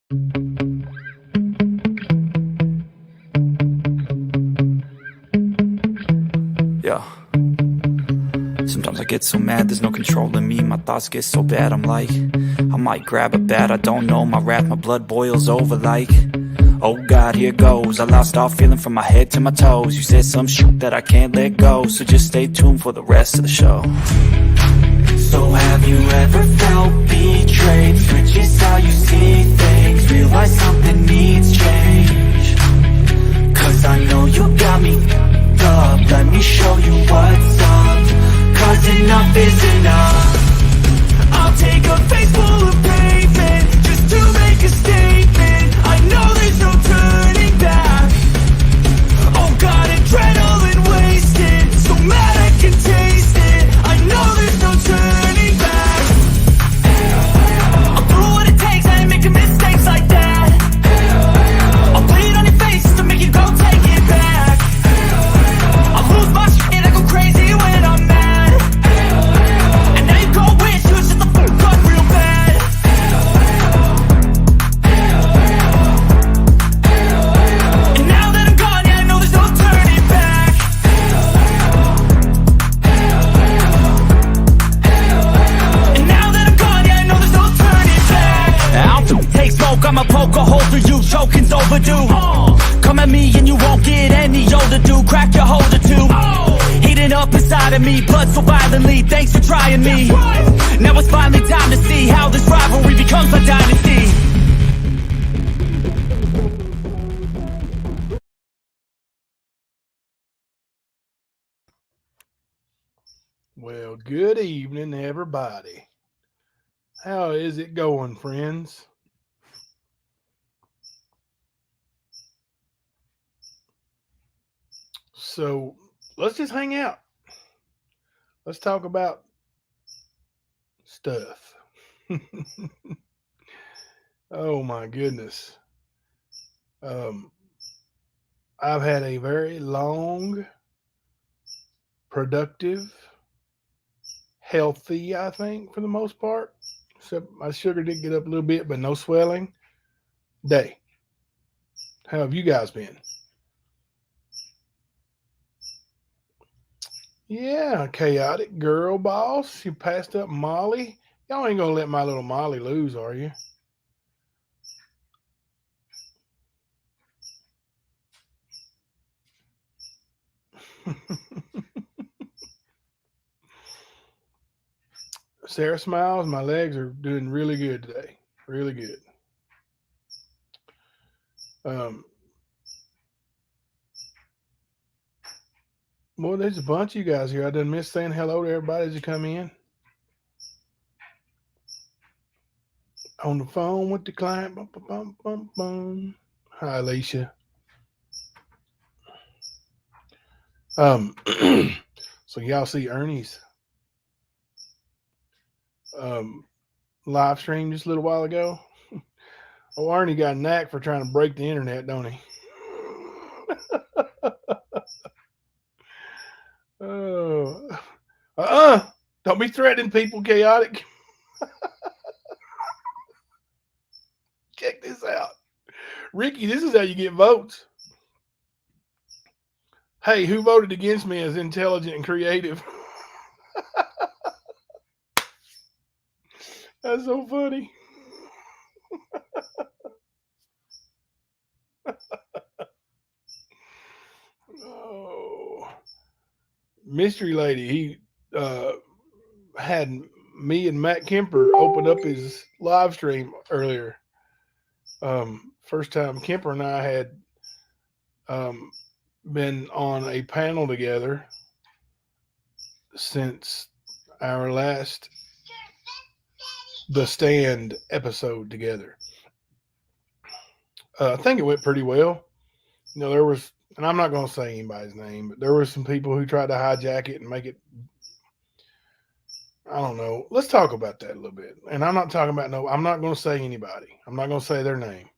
Yeah. Sometimes I get so mad, there's no controlling me. My thoughts get so bad, I'm like, I might grab a bat, I don't know. My wrath, my blood boils over like, oh God, here goes. I lost all feeling from my head to my toes. You said some shit that I can't let go, so just stay tuned for the rest of the show. So have you ever felt betrayed? Switches how you see things, realize something needs change. Cause I know you got me up, let me show you what's up. Cause enough is enough. I'll take a face full of pavement just to make a statement. I know there's no turning back. Oh God, adrenaline wasted, so mad I can taste it. I know there's no turning back. I'll do what it takes, I ain't making mistakes like that. I'll bleed on your face to make you go take it back. I'll lose my shit and I go crazy when I'm mad. And now you go wish you shut the fuck up real bad. And now that I'm gone, yeah, I know there's no turning back. And now that I'm gone, yeah, I know there's no turning back. I'll take smoke, I'ma poke a hole through you, choking's overdue. Come at me and you won't get any older, dude. Crack your holder too. Heating up inside of me, blood so violently. Thanks for trying me. Now it's finally time to see how this rivalry becomes a dynasty. Well, good evening, everybody. How is it going, friends? So let's just hang out. Let's talk about stuff. Oh my goodness. I've had a very long, productive, healthy, I think, for the most part. Except my sugar did get up a little bit, but no swelling. Day. How have you guys been? Yeah, chaotic girl boss. You passed up Molly. Y'all ain't gonna let my little Molly lose, are you? Sarah smiles. My legs are doing really good today. Really good. Um, well, there's a bunch of you guys here. I done miss saying hello to everybody as you come in. On the phone with the client. Bum, bum, bum, bum, bum. Hi, Alicia. So y'all see Ernie's um, live stream just a little while ago. Oh, Ernie got a knack for trying to break the internet, don't he? Oh, don't be threatening people, chaotic. Check this out. Ricky, this is how you get votes. Hey, who voted against me as intelligent and creative? That's so funny. Oh, mystery lady. He had me and Matt Kemper open up his live stream earlier. First time Kemper and I had um, been on a panel together since our last The Stand episode together. I think it went pretty well. You know, there was, and I'm not going to say anybody's name, but there were some people who tried to hijack it and make it, I don't know. Let's talk about that a little bit. And I'm not talking about I'm not going to say anybody. I'm not going to say their name.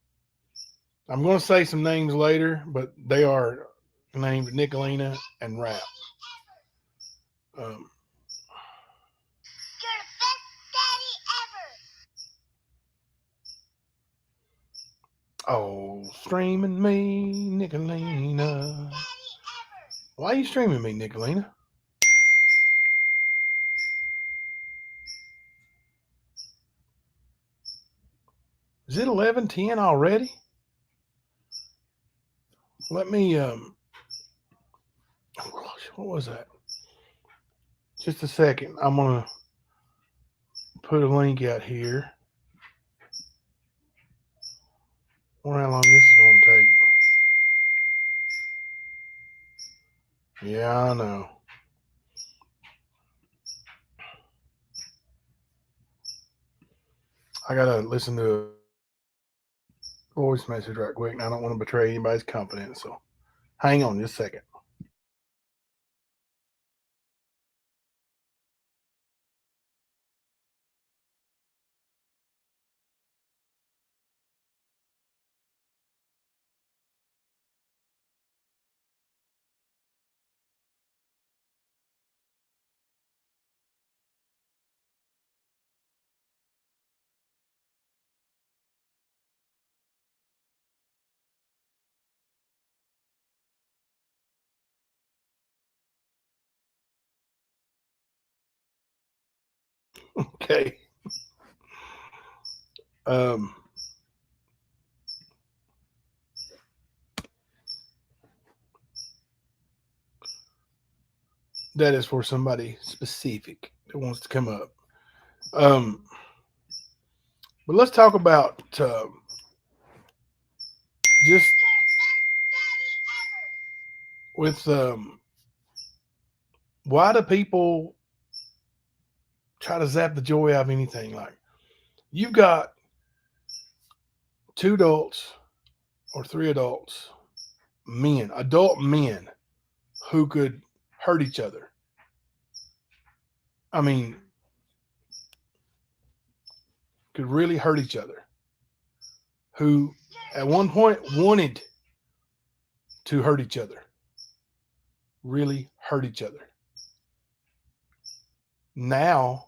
I'm going to say some names later, but they are named Nicolina and Rap. Um, Oh, streaming me, Nicolina. Why are you streaming me, Nicolina? Is it 11:10 already? Let me oh gosh, what was that? Just a second. I'm gonna put a link out here. Wonder how long this is gonna take. Yeah, I know. I gotta listen to a voice message right quick, and I don't want to betray anybody's confidence. So hang on just a second. Okay. Um, that is for somebody specific that wants to come up. Um, but let's talk about just with why do people try to zap the joy out of anything? Like you've got two adults or three adults, men, adult men who could hurt each other. I mean, could really hurt each other. Who at one point wanted to hurt each other, really hurt each other. Now,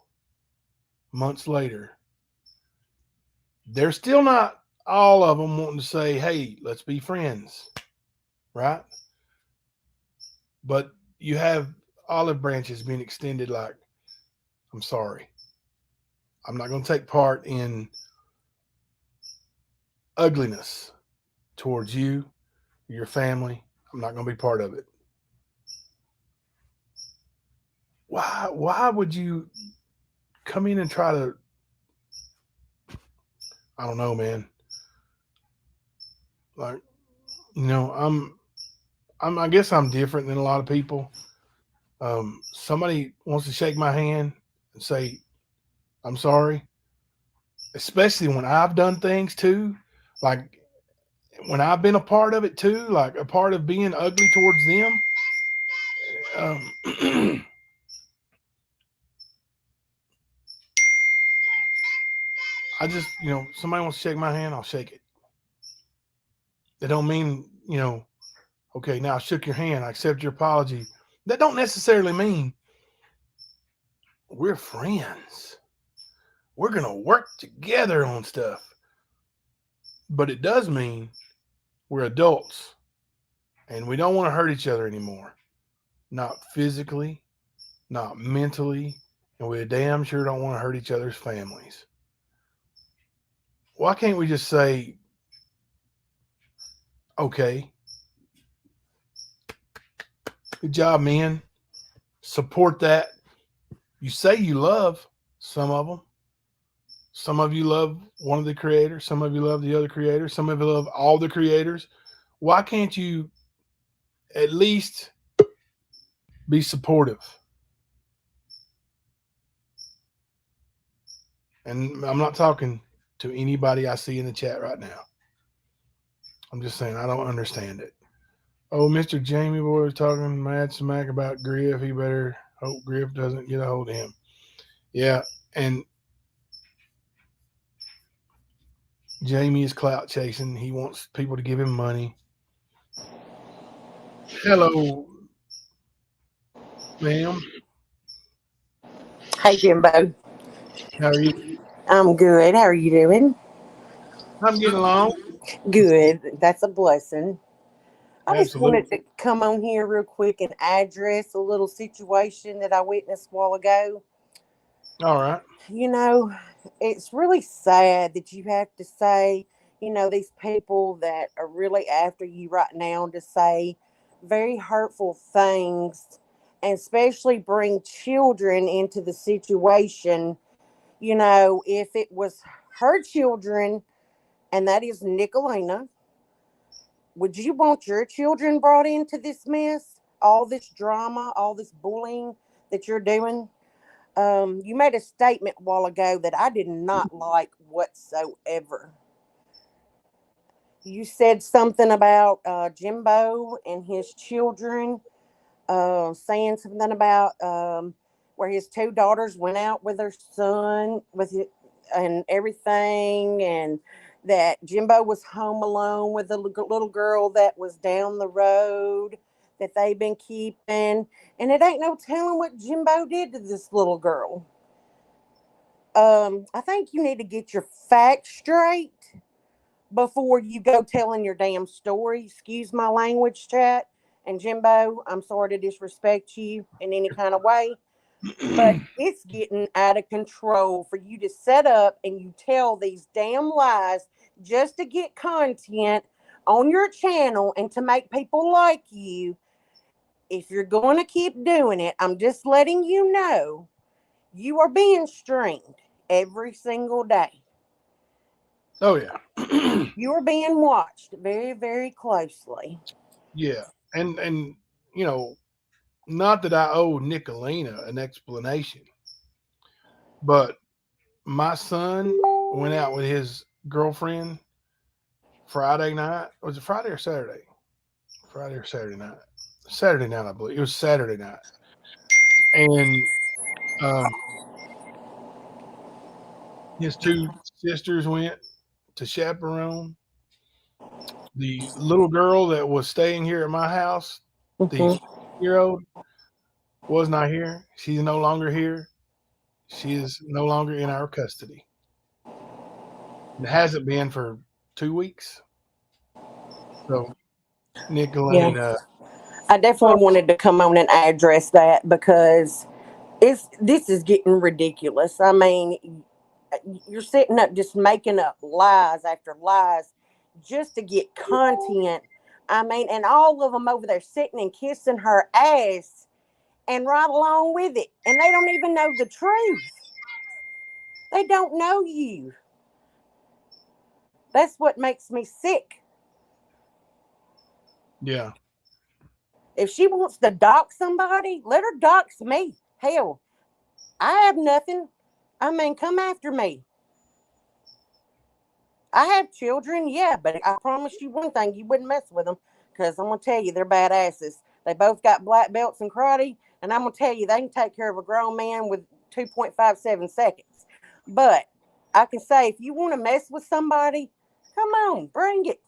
months later, they're still not all of them wanting to say, hey, let's be friends, right? But you have olive branches being extended like, I'm sorry. I'm not going to take part in ugliness towards you, your family. I'm not going to be part of it. Why would you come in and try to, I don't know, man. Like, I guess I'm different than a lot of people. Somebody wants to shake my hand and say, I'm sorry, especially when I've done things too, like when I've been a part of it too, like a part of being ugly towards them. I just, somebody wants to shake my hand, I'll shake it. That don't mean, okay, now I shook your hand, I accept your apology. That don't necessarily mean we're friends. We're going to work together on stuff. But it does mean we're adults and we don't want to hurt each other anymore. Not physically, not mentally, and we damn sure don't want to hurt each other's families. Why can't we just say, okay, good job, men. Support that. You say you love some of them. Some of you love one of the creators. Some of you love the other creators. Some of you love all the creators. Why can't you at least be supportive? And I'm not talking to anybody I see in the chat right now. I'm just saying I don't understand it. Oh, Mr. Jamie Boy was talking mad smack about Griff. He better hope Griff doesn't get a hold of him. Yeah, and Jamie is clout chasing. He wants people to give him money. Hello, ma'am. Hey, Jimbo. How are you? I'm good. How are you doing? I'm getting along. Good. That's a blessing. I just Absolutely. wanted to come on here real quick and address a little situation that I witnessed a while ago. All right. You know, it's really sad that you have to say, these people that are really after you right now to say very hurtful things and especially bring children into the situation. If it was her children, and that is Nicolena, would you want your children brought into this mess? All this drama, all this bullying that you're doing? You made a statement a while ago that I did not like whatsoever. You said something about Jimbo and his children, saying something about where his two daughters went out with their son and everything, and that Jimbo was home alone with the little girl that was down the road that they've been keeping. And it ain't no telling what Jimbo did to this little girl. I think you need to get your facts straight before you go telling your damn story. Excuse my language, chat. And Jimbo, I'm sorry to disrespect you in any kind of way, but it's getting out of control for you to set up and you tell these damn lies just to get content on your channel and to make people like you. If you're going to keep doing it, I'm just letting you know you are being streamed every single day. Oh yeah. You are being watched very, very closely. Yeah. And you know, not that I owe Nicolina an explanation, but my son went out with his girlfriend Friday night. Was it Friday or Saturday? Friday or Saturday night? Saturday night, I believe. It was Saturday night. And um, his two sisters went to chaperone. The little girl that was staying here at my house, the Mm-hmm. year old, was not here. She's no longer here. She is no longer in our custody. It hasn't been for 2 weeks. So Yeah. Nicolene, I well, definitely wanted to come on and address that because this is getting ridiculous. I mean, you're sitting up just making up lies after lies just to get content. I mean, and all of them over there sitting and kissing her ass and right along with it. And they don't even know the truth. They don't know you. That's what makes me sick. yeah, If she wants to dox somebody, let her dox me. Hell, I have nothing. I mean, come after me. I have children, yeah, but I promise you one thing, you wouldn't mess with them because I'm going to tell you, they're badasses. They both got black belts in karate, and I'm going to tell you, they can take care of a grown man with 2.57 seconds. But I can say, if you want to mess with somebody, come on, bring it.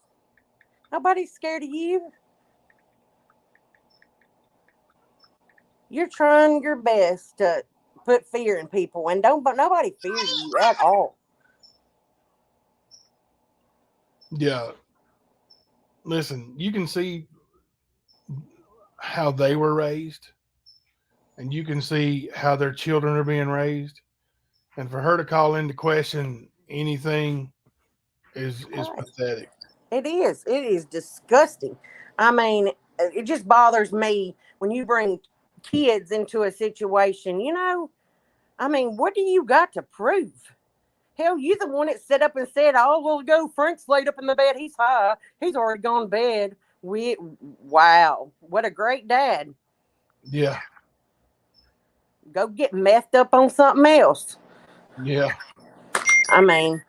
Nobody's scared of you. You're trying your best to put fear in people, and don't but nobody fear you at all. yeah. Listen, you can see how they were raised, and you can see how their children are being raised, and for her to call into question anything is Right. pathetic. It is. It is disgusting. I mean, it just bothers me when you bring kids into a situation. I mean, what do you got to prove? Hell, you the one that set up and said, "Oh, well, go. Frank's laid up in the bed. He's high. He's already gone to bed." Wow, what a great dad. Yeah, Go get methed up on something else. yeah. I mean,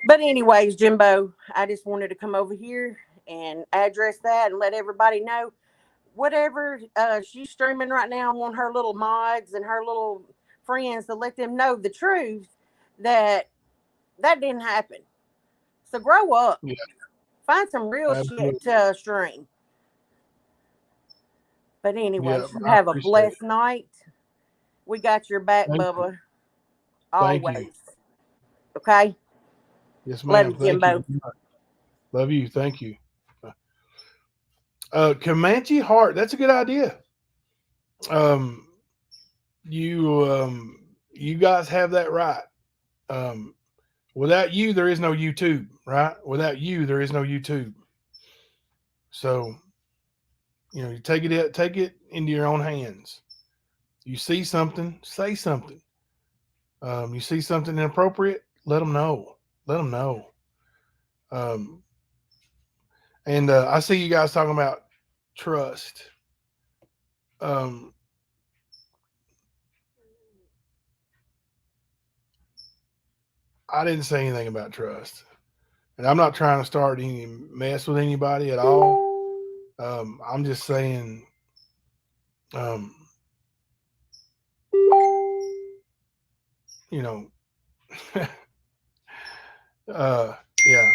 but anyways, Jimbo, I just wanted to come over here and address that and let everybody know whatever she's streaming right now. I want her little mods and her little friends to let them know the truth that that didn't happen. So grow up, Yeah, find some real shit absolutely. to stream. But Yeah, anyways, you I have a appreciate it. blessed night. We got your back, Thank you. Bubba, Thank you. always. Okay, Yes, love you, ma'am. Thank you. Jimbo. Good night. Love you. Thank you. Comanche Heart. That's a good idea. Um, you guys have that right. Um, without you, there is no YouTube, right? Without you, there is no YouTube. So you take it into your own hands. You see something, say something. You see something inappropriate, let them know. Let them know. Um, and I see you guys talking about trust. Um, I didn't say anything about trust, and I'm not trying to start any mess with anybody at all. I'm just saying, um, you know, uh, yeah.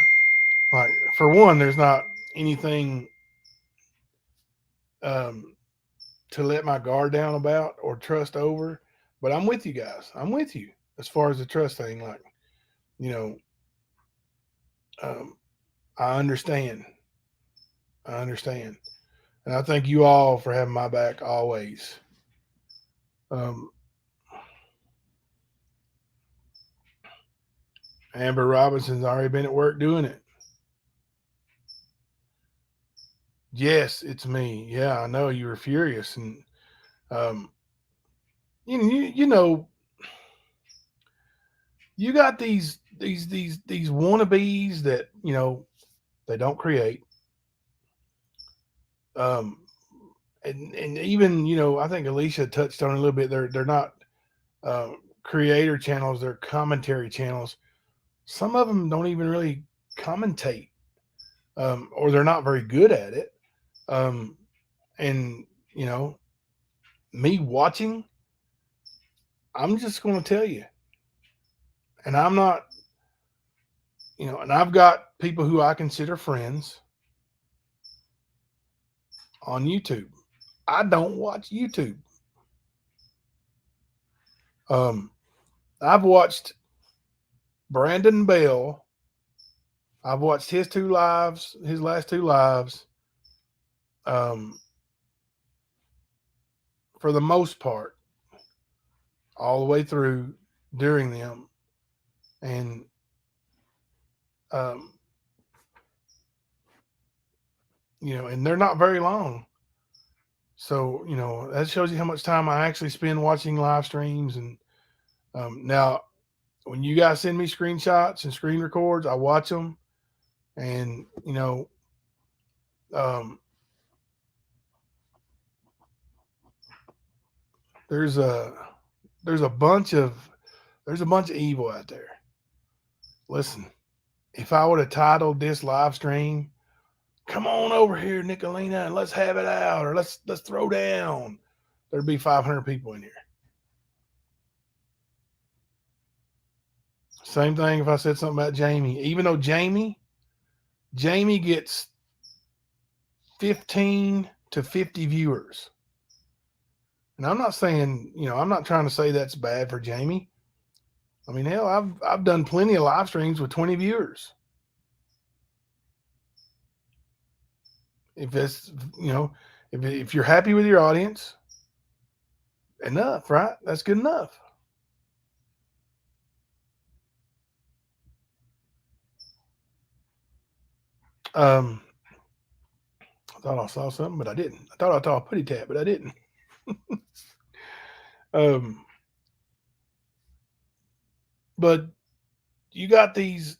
Like for one, there's not anything um, to let my guard down about or trust over. But I'm with you guys. I'm with you as far as the trust thing. Like, you know, um, I understand. I understand. And I thank you all for having my back always. Um, Amber Robinson's already been at work doing it. Yes, it's me. Yeah, I know you were furious, and um, you know, you got these wannabes that they don't create. Um, and even I think Alicia touched on it a little bit. They're not creator channels; they're commentary channels. Some of them don't even really commentate, or they're not very good at it. Um, and me watching, I'm just going to tell you, and I'm not, and I've got people who I consider friends on YouTube. I don't watch YouTube. Um, I've watched Brandon Bell. I've watched his last two lives, um, for the most part, all the way through during them, and um, and they're not very long. So that shows you how much time I actually spend watching live streams. And now, when you guys send me screenshots and screen records, I watch them, and um, there's a there's a bunch of evil out there. Listen, if I would have titled this live stream, "Come on over here, Nicolina, and let's have it out," or let's throw down, there'd be 500 people in here. Same thing if I said something about Jamie. Even though Jamie gets 15 to 50 viewers. And I'm not saying, I'm not trying to say that's bad for Jamie. I mean, hell, I've done plenty of live streams with 20 viewers. If it's, if you're happy with your audience, enough, right? That's good enough. I thought I saw something, but I didn't. I thought I saw a putty tap, but I didn't. But you got these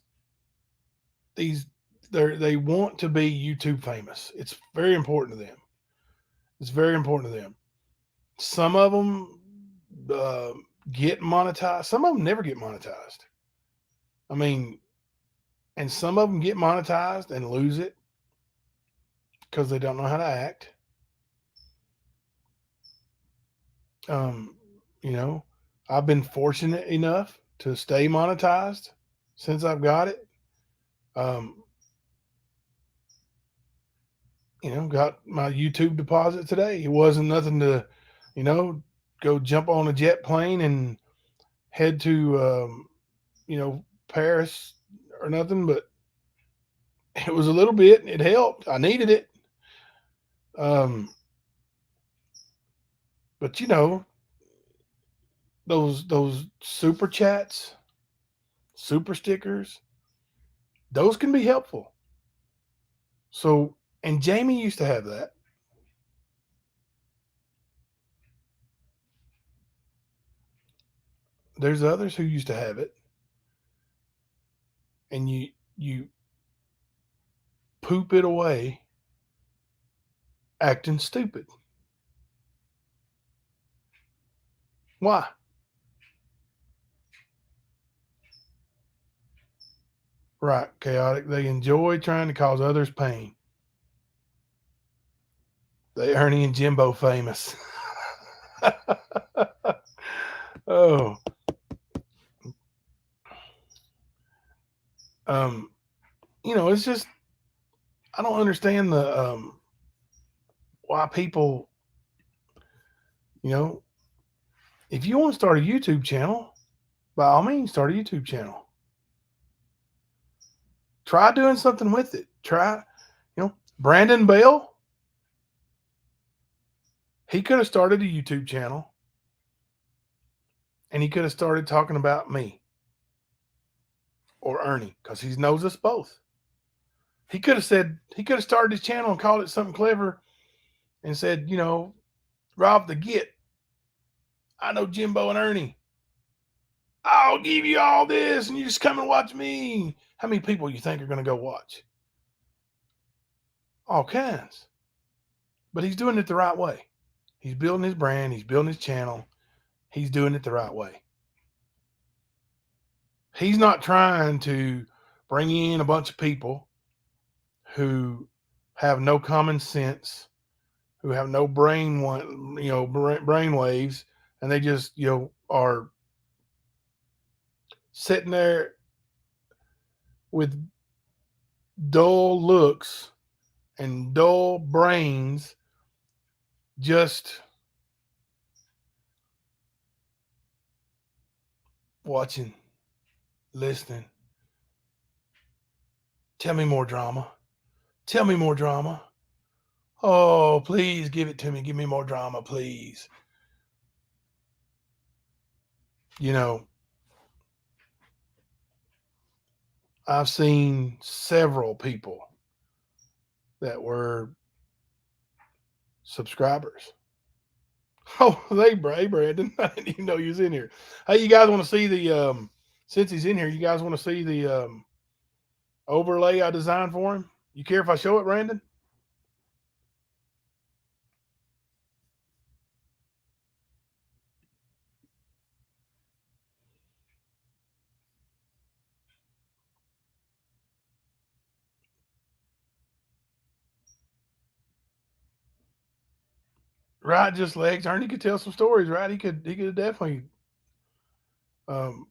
they want to be YouTube famous. It's very important to them. It's very important to them. Some of them get monetized. Some of them never get monetized. I mean, and some of them get monetized and lose it because they don't know how to act. Um, I've been fortunate enough to stay monetized since I've got it. Got my YouTube deposit today. It wasn't nothing to, go jump on a jet plane and head to, Paris or nothing, but It was a little bit. It helped. I needed it. But you know, those super chats, super stickers, those can be helpful. So, and Jamie used to have that. There's others who used to have it, and you poop it away acting stupid. Why? Right, chaotic. They enjoy trying to cause others pain. They Ernie and Jimbo famous. Oh, um, it's just I don't understand the why people, you know, if you want to start a YouTube channel, by all means, start a YouTube channel. Try doing something with it. Try, Brandon Bell, he could have started a YouTube channel and he could have started talking about me or Ernie because he knows us both. He could have started his channel and called it something clever and said, Rob the Git, I know Jimbo and Ernie. I'll give you all this and you just come and watch me. How many people you think are going to go watch? All kinds. But he's doing it the right way. He's building his brand. He's building his channel. He's doing it the right way. He's not trying to bring in a bunch of people who have no common sense, who have no brain waves, and they just are sitting there with dull looks and dull brains, just watching, listening. Tell me more drama. Tell me more drama. Oh, please give it to me. Give me more drama, please. I've seen several people that were subscribers. Oh, hey, Brandon. I didn't even know you was in here. Hey, you guys want to see the, since he's in here, you guys want to see the overlay I designed for him? You care if I show it, Brandon? Right, just legs. Ernie could tell some stories, right? He could have definitely um,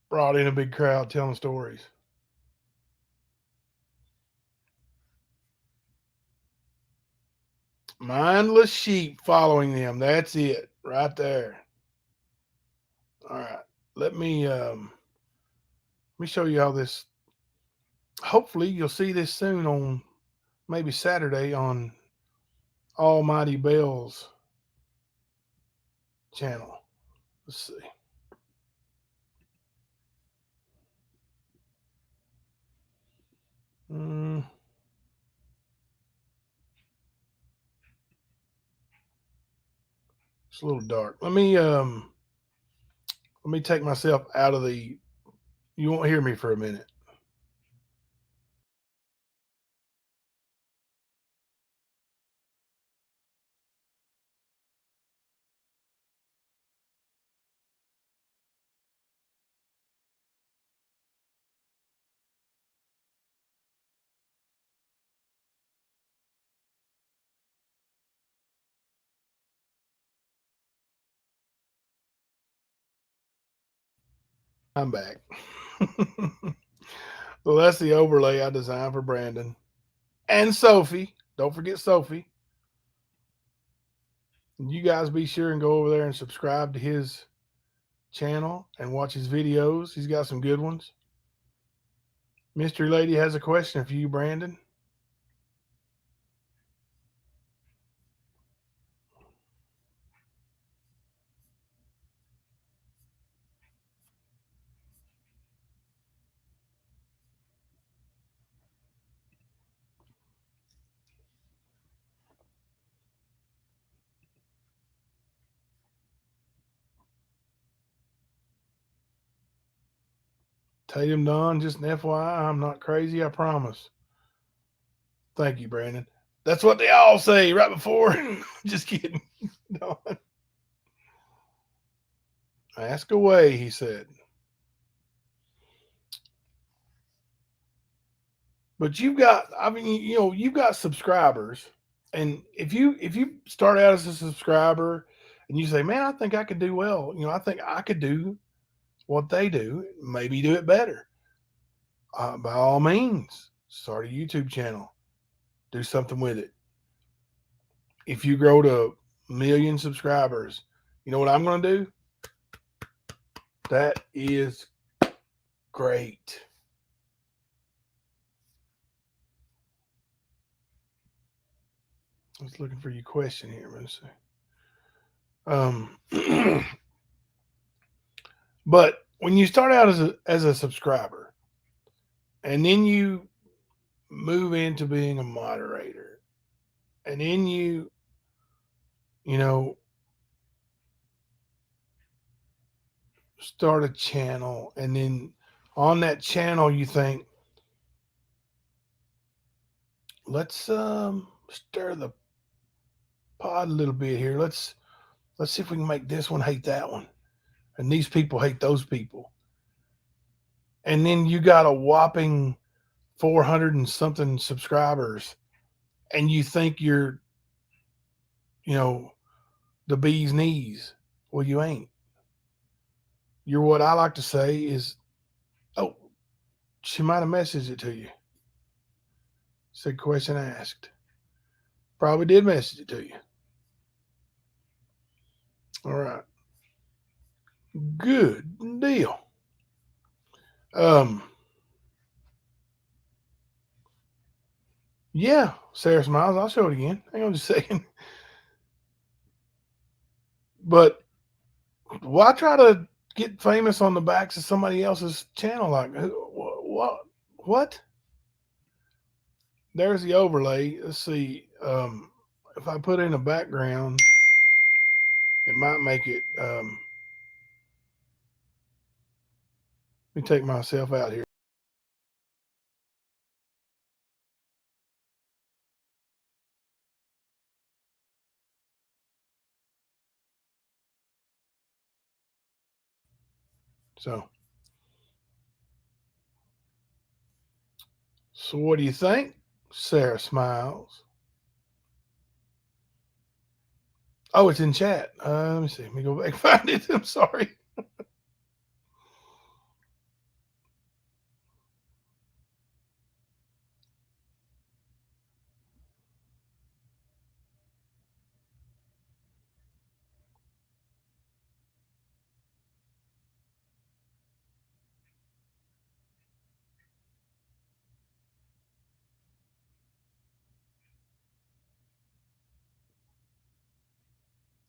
brought in a big crowd telling stories. Mindless sheep following them. That's it, right there. All right, let me show you how this. Hopefully, you'll see this soon on maybe Saturday on Almighty Bell's channel. Let's see. It's a little dark. Let me take myself out of the. You won't hear me for a minute. I'm back. So that's the overlay I designed for Brandon and Sophie. Don't forget Sophie. You guys be sure and go over there and subscribe to his channel and watch his videos. He's got some good ones. Mystery Lady has a question for you, Brandon. Tatum Don, just an FYI, I'm not crazy, I promise. Thank you, Brandon. That's what they all say right before. Just kidding. Don. Ask away, he said. But you've got, I mean, you've got subscribers. And if you start out as a subscriber and you say, man, I think I could do well, I think I could do what they do, maybe do it better. By all means, start a YouTube channel, do something with it. If you grow to 1,000,000 subscribers, you know what I'm going to do? That is great. I was looking for your question here. Let's see. But when you start out as a subscriber, and then you move into being a moderator, and then you know start a channel, and then on that channel you think, let's stir the pot a little bit here. Let's see if we can make this one hate that one, and these people hate those people. And then you got a whopping 400 and something subscribers, and you think you're, the bee's knees. Well, you ain't. You're what I like to say is, oh, she might have messaged it to you. Said question asked. Probably did message it to you. All right. Good deal. Yeah, Sarah Smiles. I'll show it again. Hang on just a second. But why try to get famous on the backs of somebody else's channel? Like, what? There's the overlay. Let's see. If I put in a background, it might make it. Let me take myself out here. So what do you think? Sarah Smiles. Oh, it's in chat. Let me see. Let me go back and find it. I'm sorry.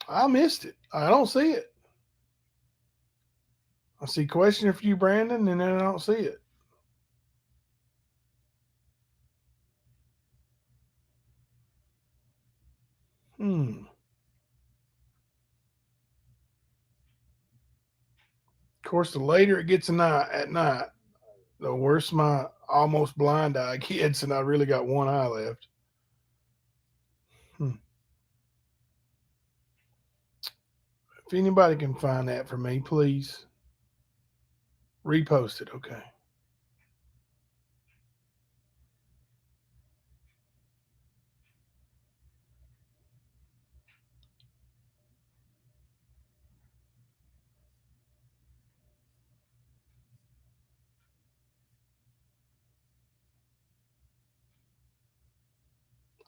I missed it. I don't see it. I see question for you, Brandon, and then I don't see it. Of course, the later it gets at night, the worse my almost blind eye gets, and I really got one eye left. If anybody can find that for me, please repost it. Okay.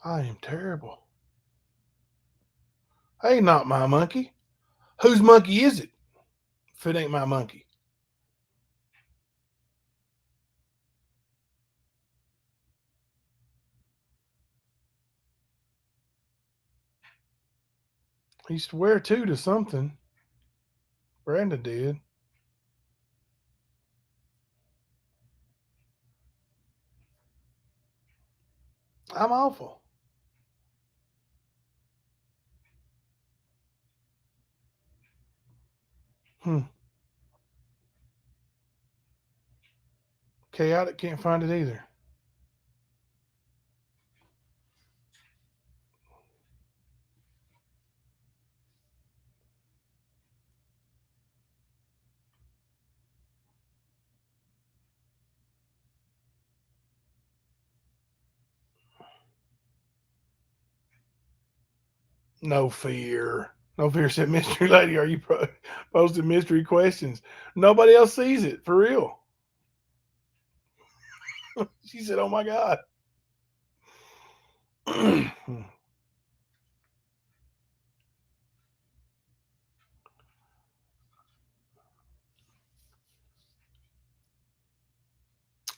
I am terrible. Hey, not my monkey. Whose monkey is it? If it ain't my monkey. He used to wear two to something. Brandon did. I'm awful. Hmm. Chaotic can't find it either. No fear. No fear said, Mystery Lady, are you posting mystery questions? Nobody else sees it, for real. She said, oh my God.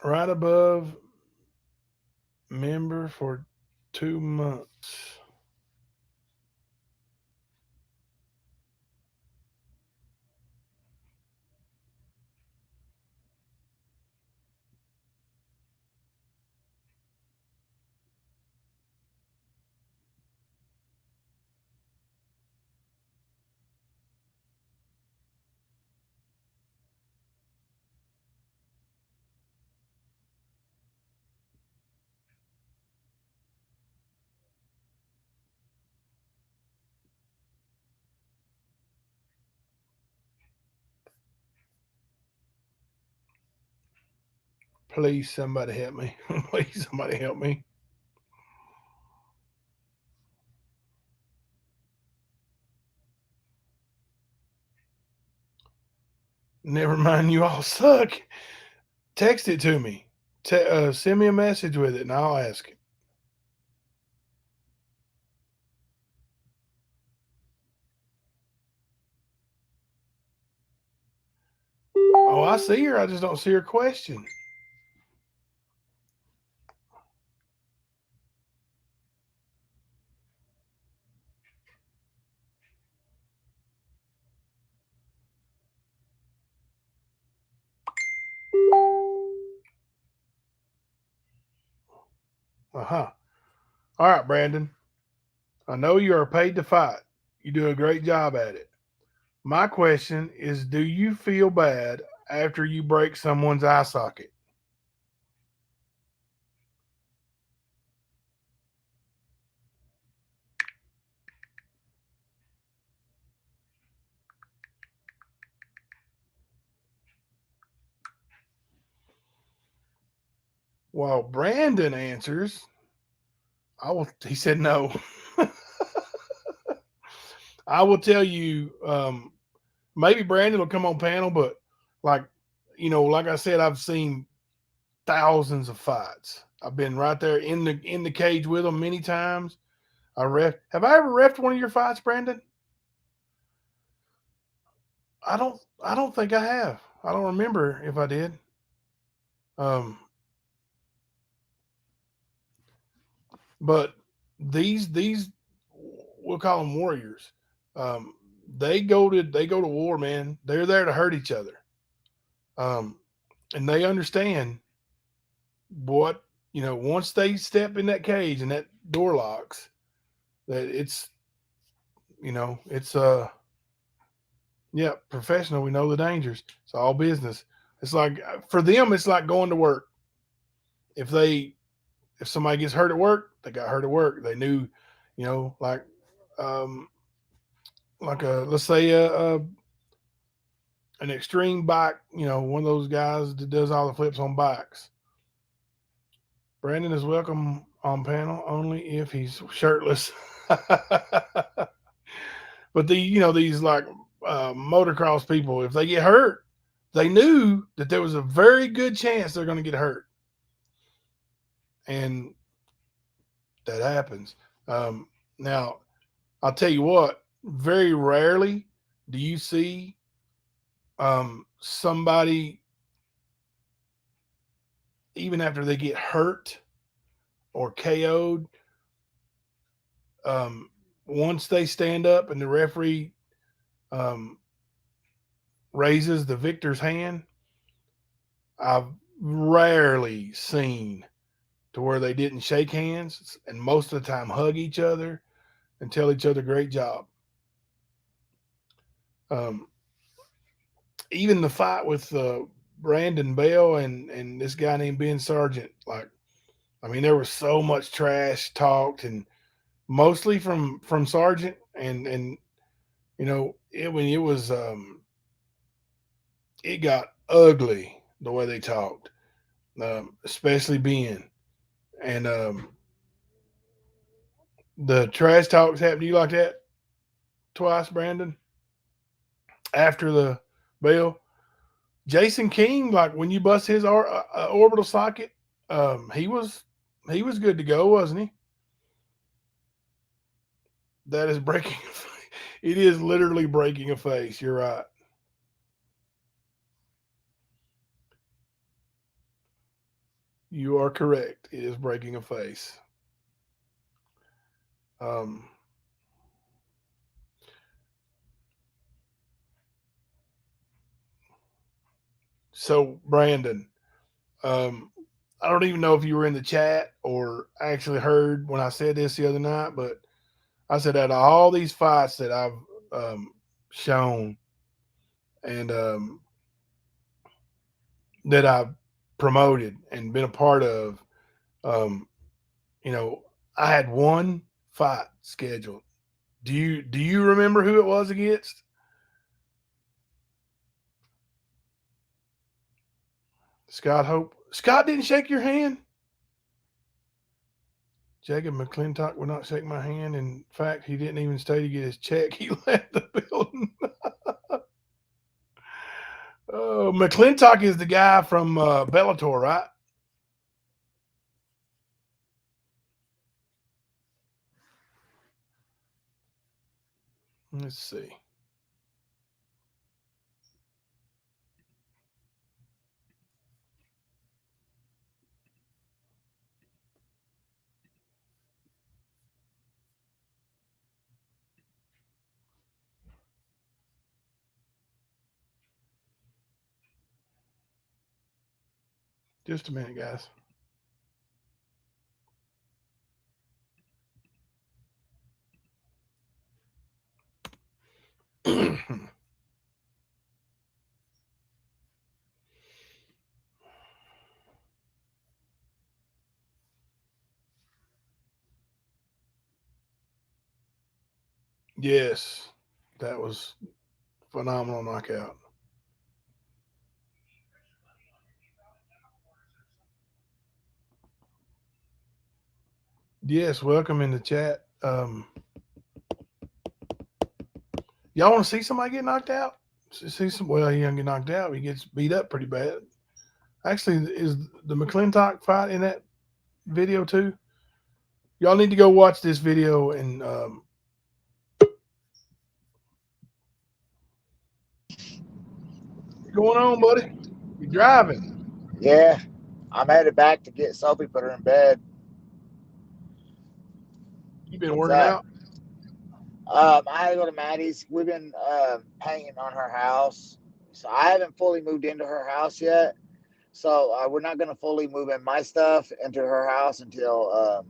Right above member for 2 months. Please, somebody help me. Please, somebody help me. Never mind, you all suck. Text it to me. Send me a message with it, and I'll ask it. Oh, I see her. I just don't see her question. Uh-huh. All right, Brandon. I know you are paid to fight. You do a great job at it. My question is, do you feel bad after you break someone's eye socket? While Brandon answers, he said no. I will tell you, maybe Brandon will come on panel, but like, like I said, I've seen thousands of fights. I've been right there in the cage with them many times. Have I ever refed one of your fights, Brandon? I don't think I have. I don't remember if I did. Um, but these we'll call them warriors. Um, they go to war, man. They're there to hurt each other. Um, and they understand what once they step in that cage and that door locks, that it's yeah, professional. We know the dangers. It's all business. It's like for them, it's like going to work. If they if somebody gets hurt at work, they got hurt at work. They knew, like um like a let's say an extreme bike, one of those guys that does all the flips on bikes. Brandon is welcome on panel only if he's shirtless. But these like motocross people, if they get hurt, they knew that there was a very good chance they're going to get hurt, and that happens. Now, I'll tell you what. Very rarely do you see somebody, even after they get hurt or KO'd, um, once they stand up and the referee um, raises the victor's hand, I've rarely seen to where they didn't shake hands and most of the time hug each other and tell each other great job. Um, Even the fight with Brandon Bell and this guy named Ben Sargent, like, I mean, there was so much trash talked, and mostly from Sargent, and you know, it got ugly the way they talked, especially Ben, and the trash talks happened to you like that twice, Brandon, after the Bell. Jason King, like when you bust his orbital socket, he was good to go, wasn't he? That is breaking. It is literally breaking a face. You're right. You are correct. It is breaking a face. Um, so Brandon, um, I don't even know if you were in the chat or actually heard when I said this the other night, but I said out of all these fights that I've shown and that I've promoted and been a part of, um, you know, I had one fight scheduled. Do you remember who it was against? Scott Hope. Scott didn't shake your hand. Jacob McClintock would not shake my hand. In fact, he didn't even stay to get his check. He left the building. Oh, McClintock is the guy from Bellator, right? Let's see. Just a minute, guys. Yes, that was phenomenal knockout. Yes, welcome in the chat. Y'all want to see somebody get knocked out? See some. Well, he doesn't get knocked out. He gets beat up pretty bad. Actually, is the McClintock fight in that video too? Y'all need to go watch this video and what's going on, buddy? You driving? Yeah, I'm headed back to get Sophie, put her in bed. You been What's working up? out? I had to go to Maddie's. We've been painting on her house, so I haven't fully moved into her house yet. So we're not going to fully move in my stuff into her house until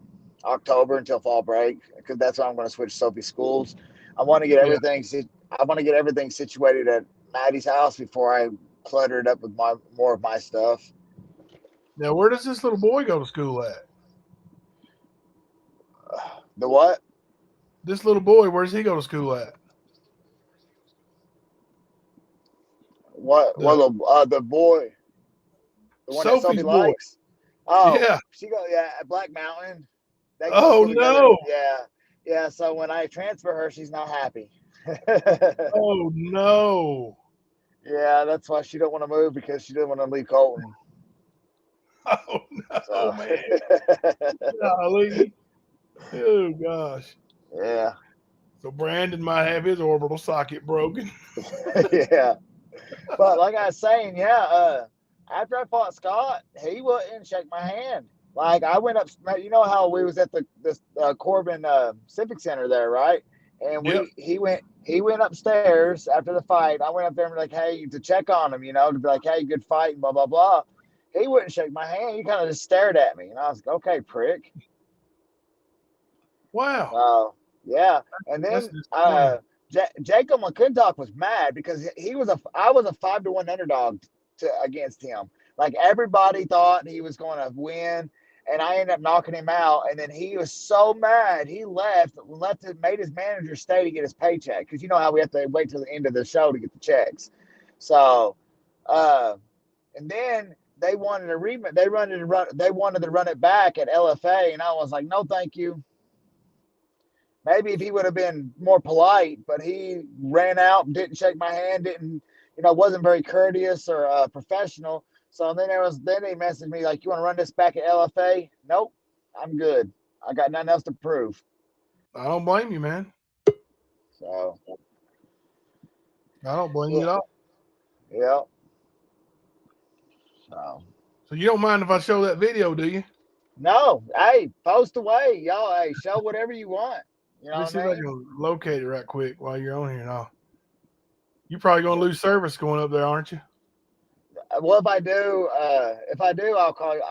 October, until fall break, because that's when I'm going to switch Sophie's schools. I want to get Yeah. everything. I want to get everything situated at Maddie's house before I clutter it up with more of my stuff. Now, where does this little boy go to school at? The what? This little boy, where does he go to school at? What? The Well, the boy, the one that Sophie's Sophie boy. likes. Oh, Yeah. she at Black Mountain. They go to Oh school together. no. Yeah. So when I transfer her, she's not happy. Oh no. Yeah, that's why she don't want to move, because she doesn't want to leave Colton. Oh no, So man. Golly. Oh gosh. yeah, So Brandon might have his orbital socket broken. yeah. But like I was saying, yeah. After I fought Scott, he wouldn't shake my hand. Like I went up, you know how we was at this Corbin Civic Center there, right? and Yep. he went upstairs after the fight. I went up there and be like, hey, to check on him, to be like, hey, good fight, and blah blah blah. He wouldn't shake my hand. He kind of just stared at me, and I was like, okay, prick. Wow. Yeah, and That's then disappointing. Jacob McClintock was mad because I was a 5-1 underdog against him. Like everybody thought he was going to win, and I ended up knocking him out. And then he was so mad, he made his manager stay to get his paycheck because you know how we have to wait till the end of the show to get the checks. So, uh, and then they wanted to They wanted to run it back at LFA, and I was like, no, thank you. Maybe if he would have been more polite, but he ran out, didn't shake my hand, didn't, wasn't very courteous or professional. So then he messaged me like, "You want to run this back at LFA?" Nope, I'm good. I got nothing else to prove. I don't blame you, man. So I don't blame you yeah, at all. yeah. So So you don't mind if I show that video, do you? no, hey, post away, y'all. Hey, show whatever you want. You Let know me what see if I I mean? can locate it right quick while you're on here now. You're probably gonna lose service going up there, aren't you? Well, if I do, I'll call you.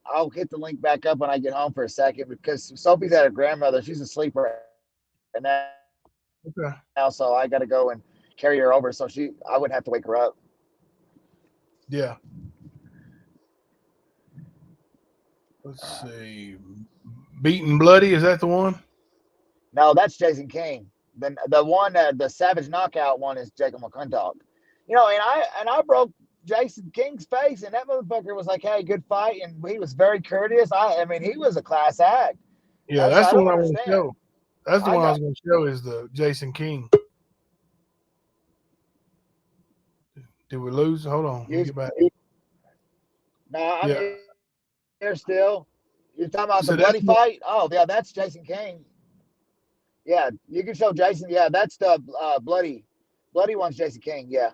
I'll hit the link back up when I get home for a second because Sophie's at her grandmother. She's asleep right Okay. now, so I got to go and carry her over. So I wouldn't have to wake her up. Yeah. Let's see. Beaten Bloody, is that the one? No, that's Jason King. Then the one, the Savage Knockout one, is Jacob McClintock. And I broke Jason King's face, and that motherfucker was like, "Hey, good fight," and he was very courteous. I mean, he was a class act. Yeah, So that's I the don't one I want to understand. show. That's the I one I got was going to show is the Jason King. Did we lose? Hold on. Let me you. get back. No, I'm Yeah. here still. You're talking about the So that's bloody fight? Oh, yeah, that's Jason King. Yeah, you can show Jason. Yeah, that's the bloody one's Jason King. Yeah.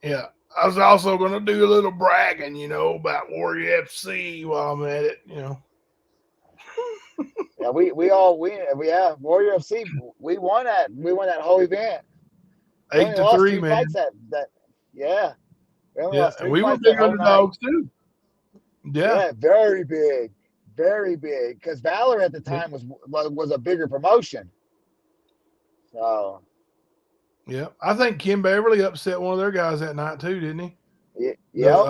yeah. I was also going to do a little bragging, about Warrior FC while I'm at it, Yeah, we Warrior FC. We won that whole event. We only lost 8-3, three man. fights that yeah. We only Yeah, lost and three we were fights that big whole night. underdogs too. Yeah. Yeah, very big. Very big. Because Valor at the Yeah. time was a bigger promotion. So Yeah. I think Kim Beverly upset one of their guys that night too, didn't he? yep.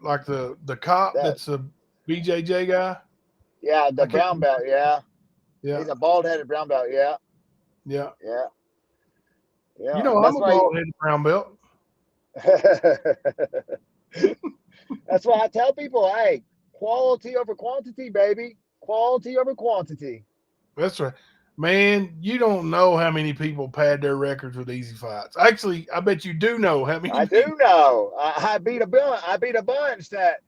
Like the cop That that's a BJJ guy. yeah, I the can't brown remember. belt, yeah. Yeah. He's a bald headed brown belt, yeah. Yeah. Yeah. Yeah. I'm That's a why bald headed brown belt. that's why I tell people, hey, quality over quantity, baby. Quality over quantity. That's right. Man, you don't know how many people pad their records with easy fights. Actually, I bet you do know how many I people. do know. I beat a bunch that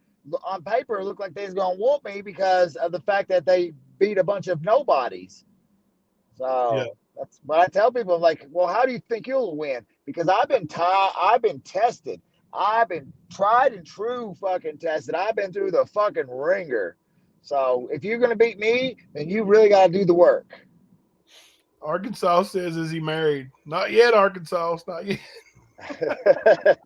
on paper looked like they was gonna whoop me because of the fact that they beat a bunch of nobodies. Yeah. So that's what I tell people. I'm like, well, how do you think you'll win? Because I've been tested. I've been tried and true fucking tested. I've been through the fucking ringer. So if you're gonna beat me, then you really gotta do the work. Arkansas says, is he married? Not yet, Arkansas. Not yet.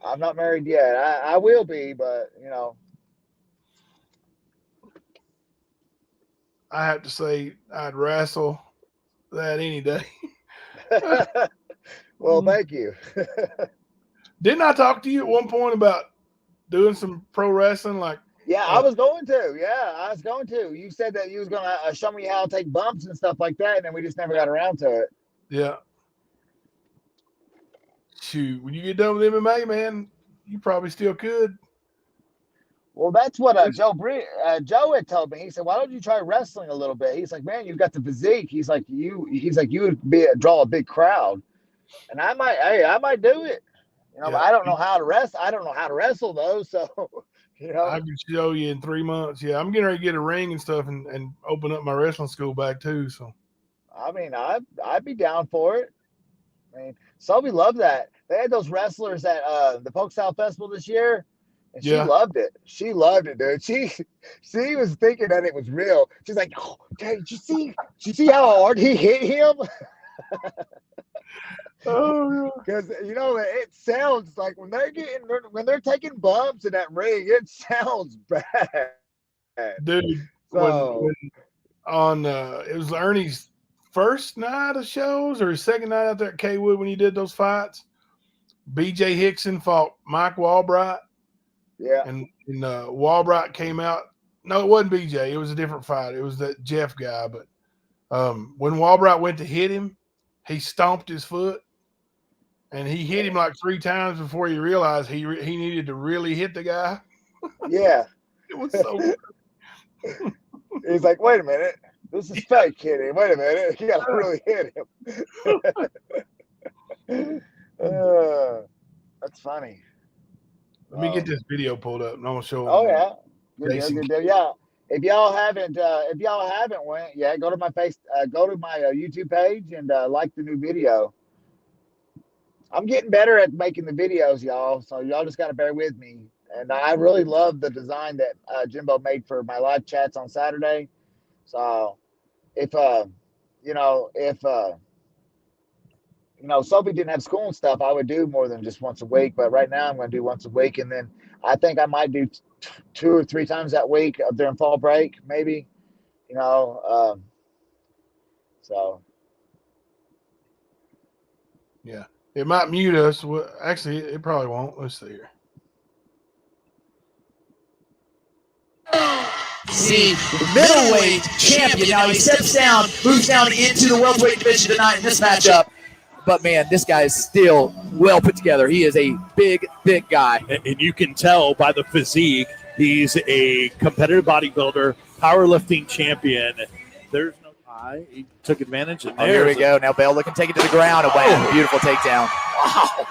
I'm not married yet. I will be, but I have to say, I'd wrestle that any day. well, thank you. Didn't I talk to you at one point about doing some pro wrestling? Like, Yeah, I was going to. Yeah, I was going to. You said that you was going to show me how to take bumps and stuff like that, and then we just never got around to it. yeah. Shoot, when you get done with MMA, man, you probably still could. Well, that's what Joe had told me. He said, "Why don't you try wrestling a little bit?" He's like, "Man, you've got the physique." He's like, "You would draw a big crowd," and I might do it. But Yeah. I don't know how to wrestle. I don't know how to wrestle though. So, I can show you in 3 months. Yeah, I'm getting ready to get a ring and stuff and open up my wrestling school back too. So I mean, I'd be down for it. I mean, Sophie loved that. They had those wrestlers at the Polk South Festival this year. And she Yeah. loved it. She loved it, dude. She was thinking that it was real. She's like, "Oh, did you see how hard he hit him?" Oh, Because it sounds like when they're taking bumps in that ring, it sounds bad. dude. So When on it was Ernie's first night of shows or his second night out there at Kaywood when he did those fights. BJ Hickson fought Mike Walbright, yeah, and Walbright came out. No, it wasn't BJ. It was a different fight. It was that Jeff guy. But when Walbright went to hit him, he stomped his foot, and he hit him like 3 times before he realized he needed to really hit the guy. yeah. It was so. He's like, wait a minute, this is fake hitting. Wait a minute, you gotta really hit him. That's funny. Let me get this video pulled up, and I'm gonna show Oh him. yeah, good deal, Jason. good deal. Yeah, if y'all haven't went, yeah, go to my YouTube page and like the new video. I'm getting better at making the videos, y'all. So y'all just gotta bear with me. And I really love the design that Jimbo made for my live chats on Saturday. So if Sophie didn't have school and stuff, I would do more than just once a week. But right now, I'm going to do once a week, and then I think I might do 2 or 3 times that week during fall break, maybe. So Yeah, it might mute us. Well, actually, it probably won't. Let's see here. See, the middleweight champion. Now he steps down, moves down into the welterweight division tonight in this matchup. But man, this guy is still well put together. He is a big, big guy. And you can tell by the physique, he's a competitive bodybuilder, powerlifting champion. There's no tie. He took advantage. And Here we go. Now Bell looking to take it to the ground. And wow, beautiful takedown. Wow.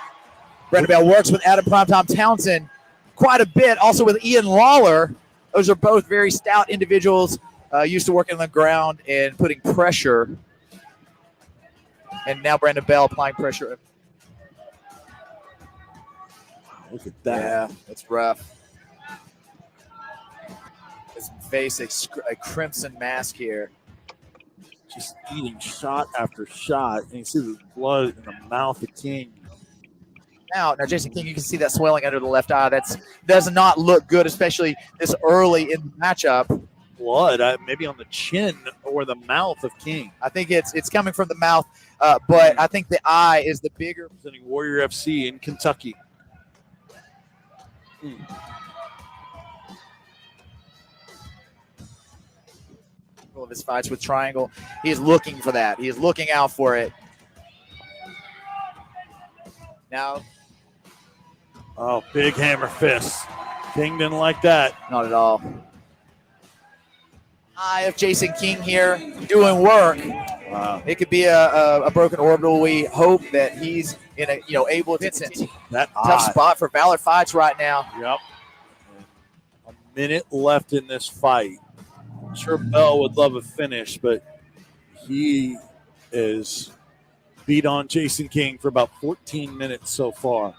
Brandon Bell works with Adam Primetime Townsend quite a bit. Also with Ian Lawler. Those are both very stout individuals, used to working on the ground and putting pressure. And now Brandon Bell applying pressure. Look at that. Yeah, that's rough. His face, a crimson mask here. Just eating shot after shot. And you see the blood in the mouth of King. Now, Jason King, you can see that swelling under the left eye. That does not look good, especially this early in the matchup. Blood, maybe on the chin or the mouth of King. I think it's coming from the mouth, but I think the eye is the bigger. Representing Warrior FC in Kentucky. Of his fights with Triangle, he is looking for that. He is looking out for it. Now. Oh, big hammer fist. King didn't like that. Not at all. Eye of Jason King here doing work. Wow. It could be a broken orbital. We hope that he's in able to. Vincent, that tough spot for Valor Fights right now. Yep. A minute left in this fight. I'm sure Bell would love a finish, but he is beat on Jason King for about 14 minutes so far.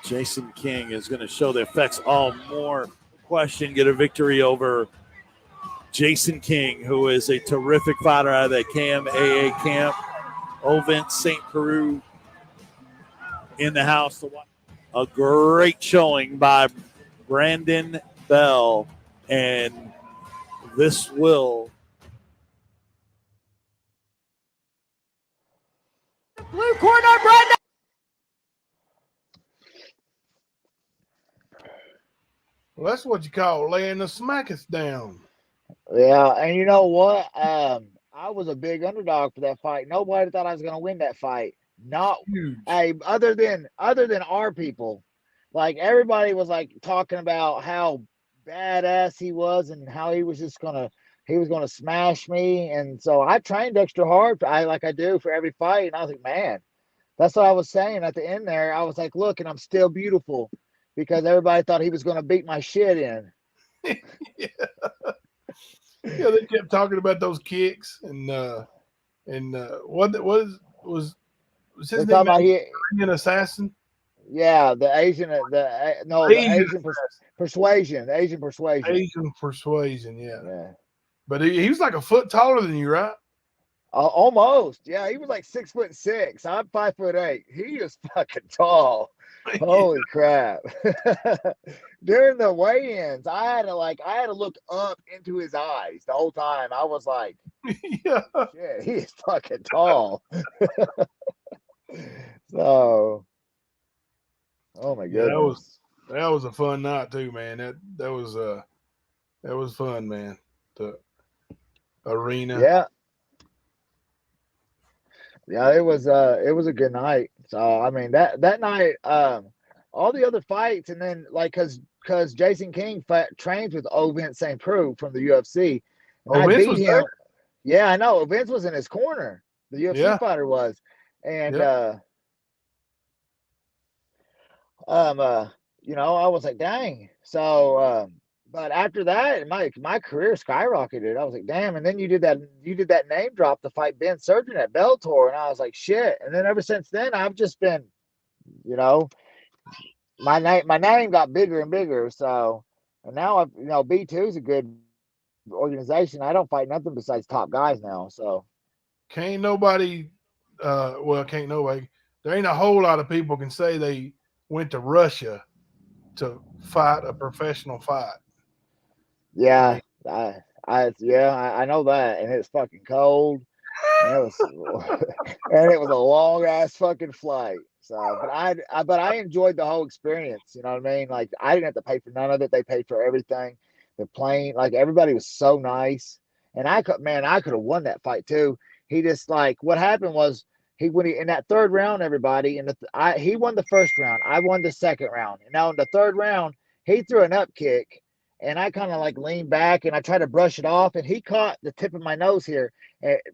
Jason King is going to show the effects. More question, get a victory over Jason King, who is a terrific fighter out of that KMAA camp. Ovent St. Peru in the house. A great showing by Brandon Bell, and this will. Blue corner, Brandon. Well, that's what you call laying the smackers down. yeah, and you know what? I was a big underdog for that fight. Nobody thought I was going to win that fight. Not hey, other than our people, like everybody was like talking about how badass he was and how he was gonna smash me. And so I trained extra hard. I do for every fight. And I was like, man, that's what I was saying at the end there. I was like, look, and I'm still beautiful because everybody thought he was going to beat my shit in. Yeah, they kept talking about those kicks and what was his name? An assassin. Yeah, the Asian, the Asian persuasion, the Asian persuasion. Asian persuasion, yeah. Yeah. But he was like a foot taller than you, right? Almost. Yeah, he was like 6'6". I'm 5'8". He is fucking tall. Holy crap. During the weigh-ins, I had to look up into his eyes the whole time. I was like, Yeah. shit, he is fucking tall. So, oh my Yeah, goodness. that was a fun night too, man. That was fun, man. The arena. Yeah. Yeah, it was a good night. So I mean that night, all the other fights, and then like because Jason King trains with Vince St. Preux from the UFC, and Oh, I Vince beat was him. there. Yeah, I know. Vince was in his corner. The UFC Yeah. fighter was, and Yep. I was like, dang. So, but after that, my career skyrocketed. I was like, damn. And then you did that name drop to fight Ben Surgeon at Bellator, and I was like, shit. And then ever since then, I've just been, you know, my name got bigger and bigger. So, and now B2 is a good organization. I don't fight nothing besides top guys now. So, Can't nobody. Can't nobody. There ain't a whole lot of people can say they went to Russia to fight a professional fight. I yeah, mean, I know that, and it's fucking cold. And it was, and it was a long ass fucking flight. So, but I enjoyed the whole experience. You know what I mean? Like I didn't have to pay for none of it. They paid for everything. The plane, like everybody was so nice. And I could have won that fight too. He just like what happened was when he in that third round, everybody, and he won the first round. I won the second round. And now in the third round, he threw an up kick, and I kind of like leaned back and I tried to brush it off, and he caught the tip of my nose here,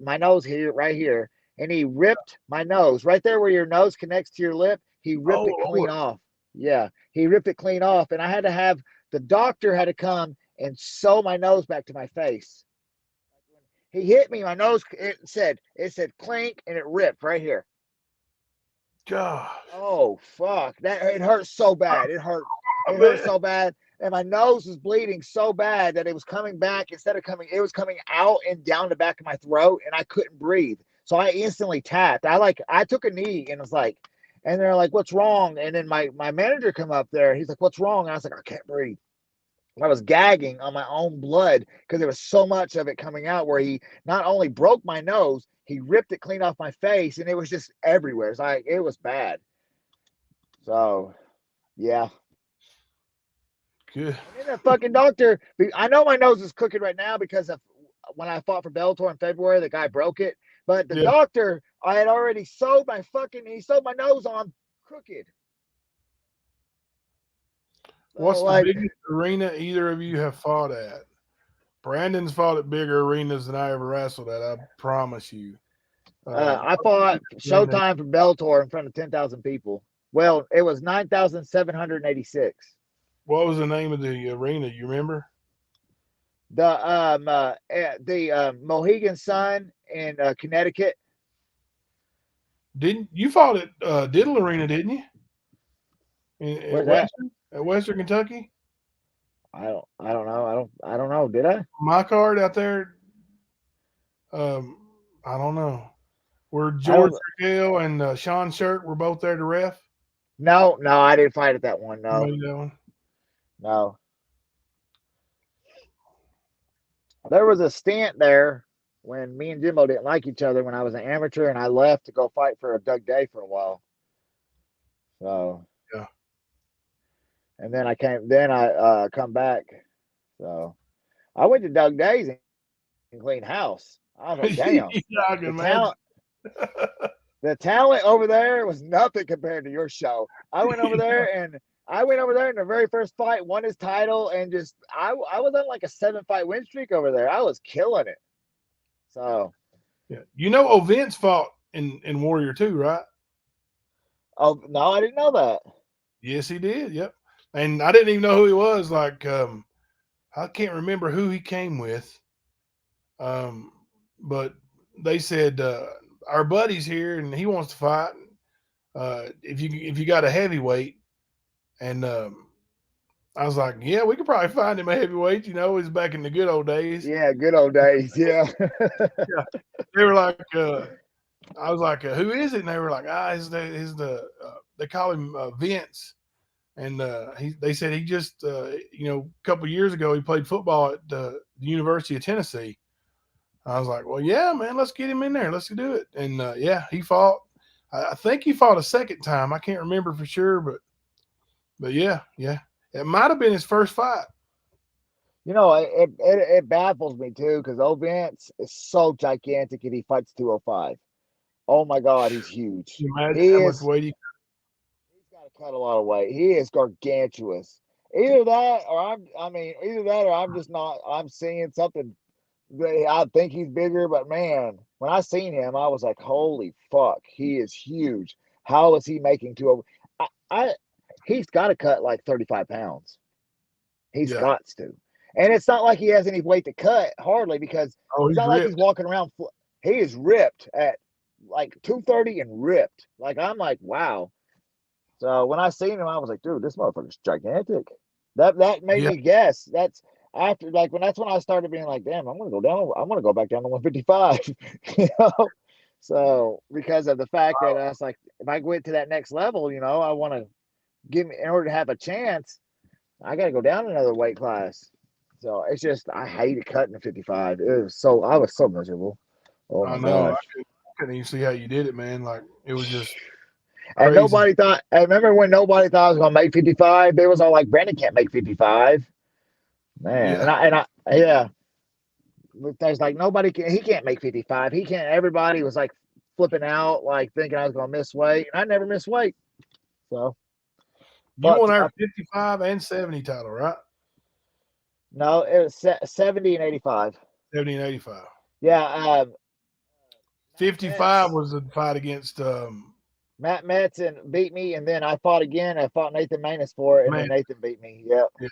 right here, and he ripped my nose right there where your nose connects to your lip. He ripped oh it clean Lord, off. Yeah, he ripped it clean off, and I had to have the doctor had to come and sew my nose back to my face. He hit me, my nose. It said clink, and it ripped right here. gosh, Oh fuck! It hurt so bad. I It hurt bet. so bad, and my nose was bleeding so bad that it was coming back instead of coming. It was coming out and down the back of my throat, and I couldn't breathe. So I instantly tapped. I took a knee and was like, and they're like, "What's wrong?" And then my manager come up there. He's like, "What's wrong?" And I was like, "I can't breathe." I was gagging on my own blood because there was so much of it coming out. Where he not only broke my nose, he ripped it clean off my face, and it was just everywhere. It was bad. So yeah. Good. And then the fucking doctor, I know my nose is crooked right now because of when I fought for Bellator in February, the guy broke it. But the Yeah. doctor, I had already he sewed my nose on crooked. What's So the like, biggest arena either of you have fought at? Brandon's fought at bigger arenas than I ever wrestled at. I promise you. I fought Arena. Showtime for Bellator in front of 10,000 people. Well, it was 9,786. What was the name of the arena? You remember? The Mohegan Sun in Connecticut. Didn't you fought at Diddle Arena? Didn't you? Where's that? At Western Kentucky. I don't know. I don't know. Did I? My card out there. I don't know. Where I George don't. Gale and Sean Shirk were both there to ref. No, I didn't fight at that one. You No, made that one. no. There was a stint there when me and Jimbo didn't like each other when I was an amateur and I left to go fight for Doug Day for a while. So Yeah. and then I come back. So I went to Doug Day's and cleaned house. I was like, damn, Yeah, I can the imagine. talent the talent over there was nothing compared to your show. I went over there in the very first fight, won his title, and just I was on like a 7-fight win streak over there. I was killing it. So Yeah. You know, Vince fought in Warrior 2, right? oh no, I didn't know that. Yes, he did. Yep. And I didn't even know who he was. Like, I can't remember who he came with. But they said, our buddy's here and he wants to fight. if you got a heavyweight, and I was like, yeah, we could probably find him a heavyweight. You know, it's back in the good old days. Yeah, good old days. Yeah. Yeah, they were like, I was like, who is it? And they were like, they call him Vince. And they said he just, a couple of years ago, he played football at the University of Tennessee. I was like, well, yeah, man, let's get him in there. Let's do it. And yeah, he fought. I think he fought a second time. I can't remember for sure, but yeah, it might have been his first fight. It baffles me too because old Vince is so gigantic and he fights 205. Oh my God, he's huge. Can you imagine He how much is. weight He's got to cut a lot of weight. He is gargantuous. Either that, or I'm just not. I'm seeing something. I think he's bigger, but man, when I seen him, I was like, holy fuck, he is huge. How is he making 205? He's got to cut like 35 pounds. He's Yeah. got to. And it's not like he has any weight to cut, hardly, because it's not like he's walking around. He is ripped at like 230 and ripped. Like, I'm like, wow. So when I seen him, I was like, dude, this motherfucker's gigantic. That made me guess. That's after, like, that's when I started being like, damn, I'm gonna go back down to 155. You know? So because of the fact that I was like, if I went to that next level, I want to in order to have a chance, I got to go down another weight class. So it's just, I hated cutting the 55. I was so miserable. Oh my gosh. I couldn't even see how you did it, man. Like, it was just And crazy. I remember when nobody thought I was going to make 55, they was all like, Brandon can't make 55. Man. Yeah. Yeah. There's like, he can't make 55. He can't. Everybody was like flipping out, like thinking I was going to miss weight. And I never miss weight. So. You won our 55 and 70 title, right? No, it was 70 and 85. 70 and 85. Yeah. 55 was the fight against Matt Metzen beat me, and then I fought again. I fought Nathan Manus for it, and then Nathan beat me. Yep. Yeah.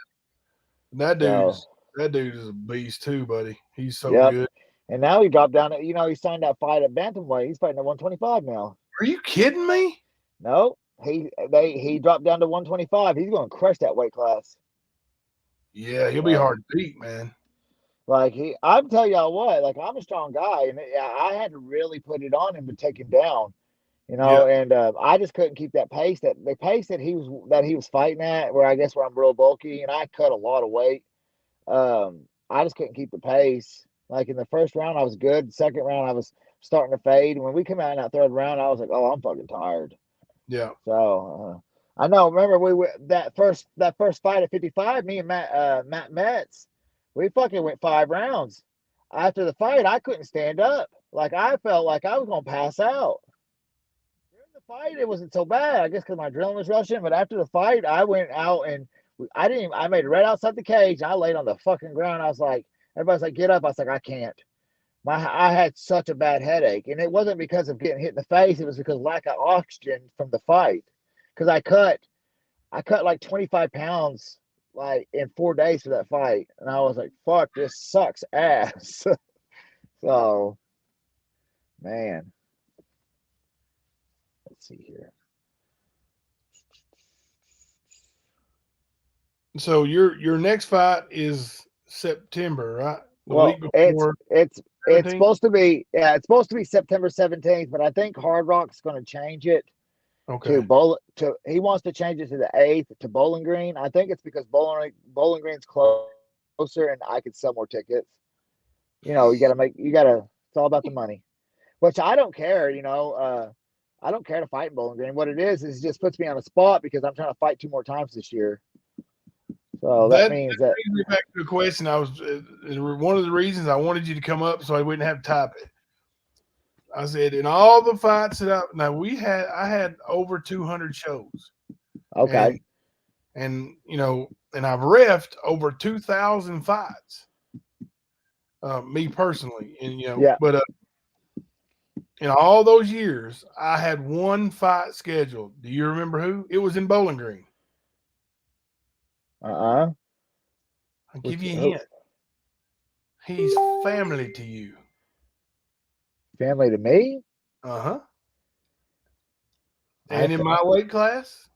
That dude is a beast too, buddy. He's so good. And now he dropped down. He signed that fight at bantamweight. He's fighting at 125 now. Are you kidding me? No, he dropped down to 125. He's going to crush that weight class. Yeah, he'll be hard to beat, man. Like I'm telling y'all what. Like, I'm a strong guy, and I had to really put it on him to take him down. And I just couldn't keep that pace. The pace that he was fighting at, where I'm real bulky, and I cut a lot of weight. I just couldn't keep the pace. Like, in the first round, I was good. The second round, I was starting to fade. And when we come out in that third round, I was like, oh, I'm fucking tired. Yeah. So I know. Remember that first fight at 55. Me and Matt Metz, we fucking went 5 rounds. After the fight, I couldn't stand up. Like, I felt like I was gonna pass out. During the fight, it wasn't so bad. I guess because my adrenaline was rushing. But after the fight, I went out and I made it right outside the cage. And I laid on the fucking ground. I was like, everybody's like, get up. I was like, I can't. I had such a bad headache, and it wasn't because of getting hit in the face. It was because of lack of oxygen from the fight. Because I cut like 25 pounds like in 4 days for that fight, and I was like, fuck, this sucks ass. So, man, let's see here. So your next fight is September, right? Well, it's supposed to be September 17th, but I think Hard Rock's going to change it he wants to change it to the 8th to Bowling Green. I think it's because Bowling Green's closer and I could sell more tickets. It's all about the money, which I don't care. I don't care to fight in Bowling Green. What it is it just puts me on the spot because I'm trying to fight 2 more times this year. So that means that brings me back to the question. I was one of the reasons I wanted you to come up so I wouldn't have to type it. I said, in all the fights that I had over 200 shows. Okay. And I've reffed over 2,000 fights. Me personally, but in all those years, I had 1 fight scheduled. Do you remember who? It was in Bowling Green. I'll give you a hint. He's family to you. Family to me? Uh-huh. And in my weight class,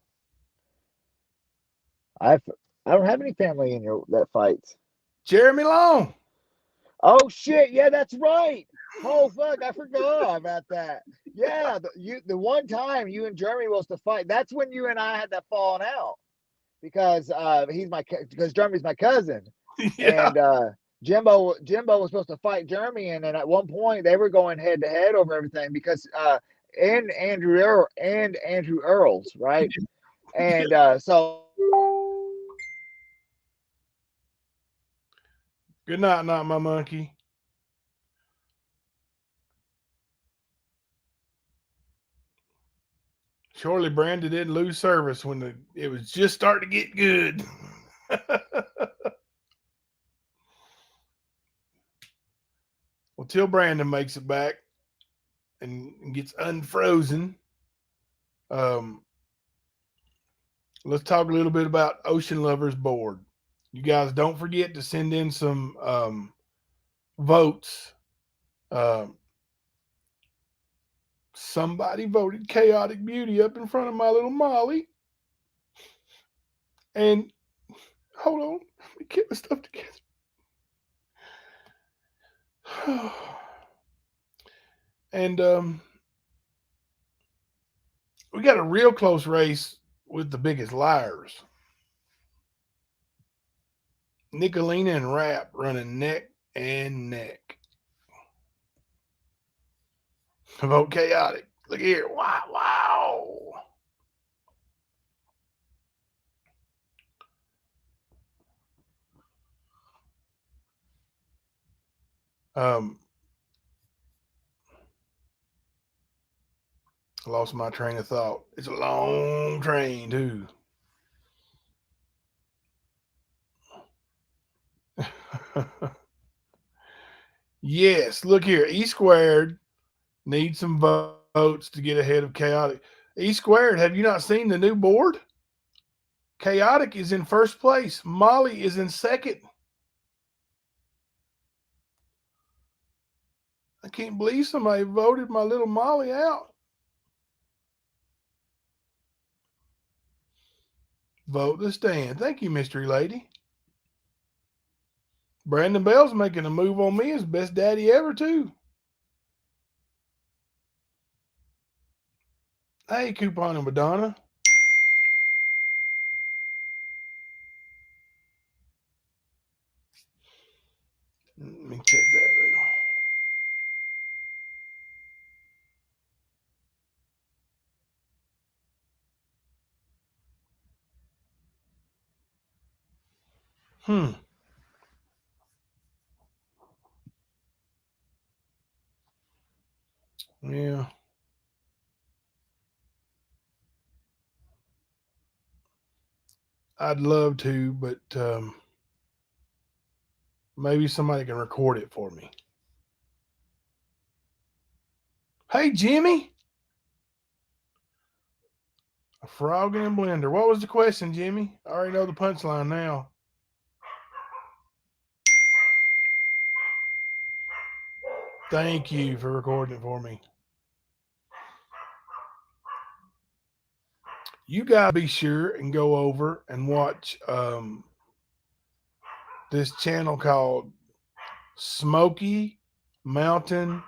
I don't have any family in your that fights. Jeremy Long. Oh shit! Yeah, that's right. Oh fuck! I forgot about that. Yeah, the one time you and Jeremy was to fight. That's when you and I had that falling out because because Jeremy's my cousin, Yeah. and Jimbo was supposed to fight Jeremy, and then at one point they were going head to head over everything because and Andrew Earls, right? And so Good night, not my monkey. Surely Brandon didn't lose service when it was just starting to get good. Well, till Brandon makes it back and gets unfrozen, um, let's talk a little bit about Ocean Lovers Board. You guys don't forget to send in some votes. Um, somebody voted Chaotic Beauty up in front of my little Molly. And hold on, let me get my stuff together. And we got a real close race with the biggest liars. Nicolina and Rap running neck and neck. Vote Chaotic. Look here. Wow. Wow. Um, I lost my train of thought. It's a long train, too. Yes, look here. E squared needs some votes to get ahead of Chaotic. E squared, have you not seen the new board? Chaotic is in first place. Molly is in second. I can't believe somebody voted my little Molly out. Vote the stand. Thank you, mystery lady. Brandon Bell's making a move on me as best daddy ever, too. Hey, Coupon and Madonna. Let me check that. Yeah. I'd love to, but maybe somebody can record it for me. Hey, Jimmy. A frog in a blender. What was the question, Jimmy? I already know the punchline now. Thank you for recording it for me. You guys be sure and go over and watch this channel called Smoky Mountain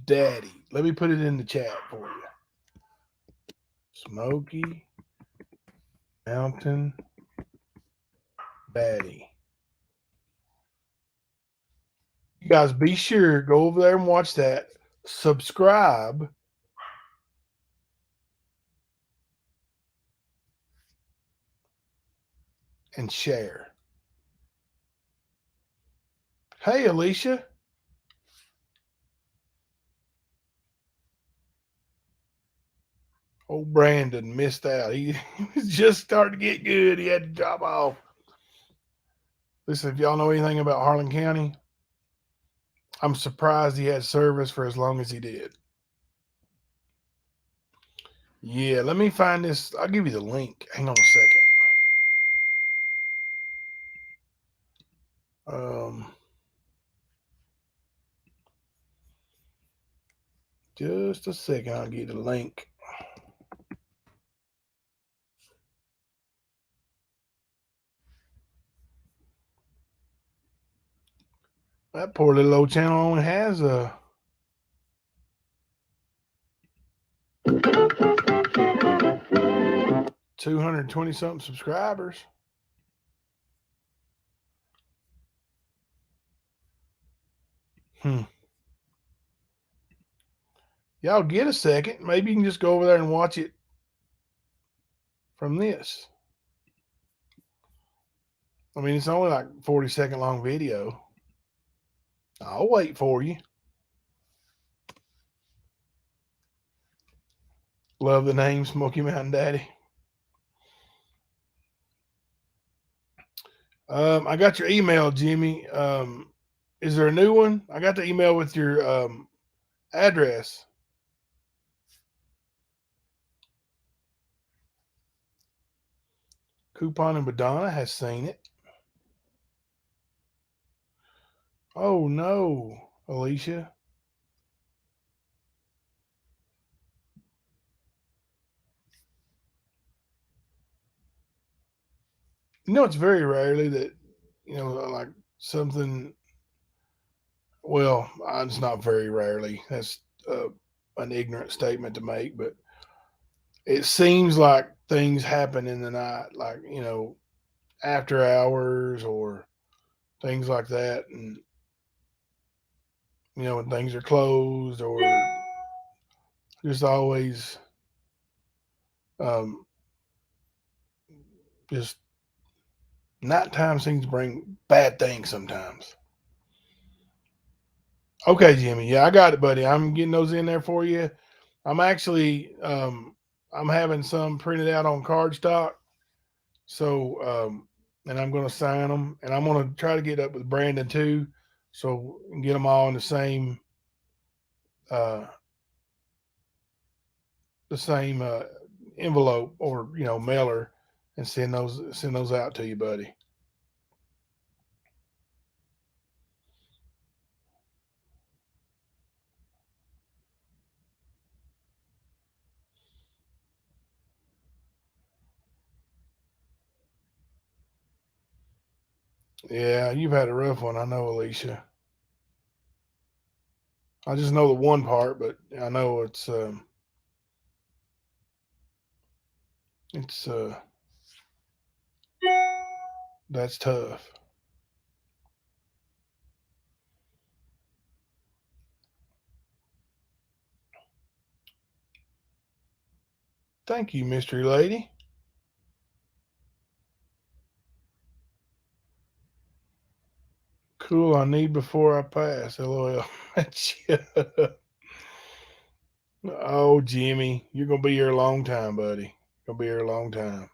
Daddy. Let me put it in the chat for you. Smoky Mountain Daddy. You guys be sure, go over there and watch that. Subscribe. And share. Hey, Alicia. Old Brandon missed out. He was just starting to get good. He had to drop off. Listen, if y'all know anything about Harlan County, I'm surprised he had service for as long as he did. Yeah, let me find this. I'll give you the link. Hang on a second. Just a second. I'll get the link. That poor little old channel only has a 220 something subscribers. Y'all get a second. Maybe you can just go over there and watch it from this. I mean, it's only like 40-second long video. I'll wait for you. Love the name Smoky Mountain Daddy. I got your email, Jimmy. Is there a new one? I got the email with your address. Coupon and Madonna has seen it. Oh no, Alicia. It's very rarely that, like something, well, it's not very rarely. That's an ignorant statement to make, but it seems like things happen in the night, like, after hours or things like that. And, when things are closed or just always just nighttime seems to bring bad things sometimes. Okay, Jimmy. Yeah, I got it, buddy. I'm getting those in there for you. I'm actually I'm having some printed out on cardstock. So and I'm going to sign them, and I'm going to try to get up with Brandon too, so we can get them all in the same envelope or mailer, and send those out to you, buddy. Yeah, you've had a rough one. I know, Alicia. I just know the one part, but I know it's that's tough. Thank you, mystery lady. Cool. I need before I pass. LOL. Oh, Jimmy, you're gonna be here a long time, buddy. Gonna be here a long time.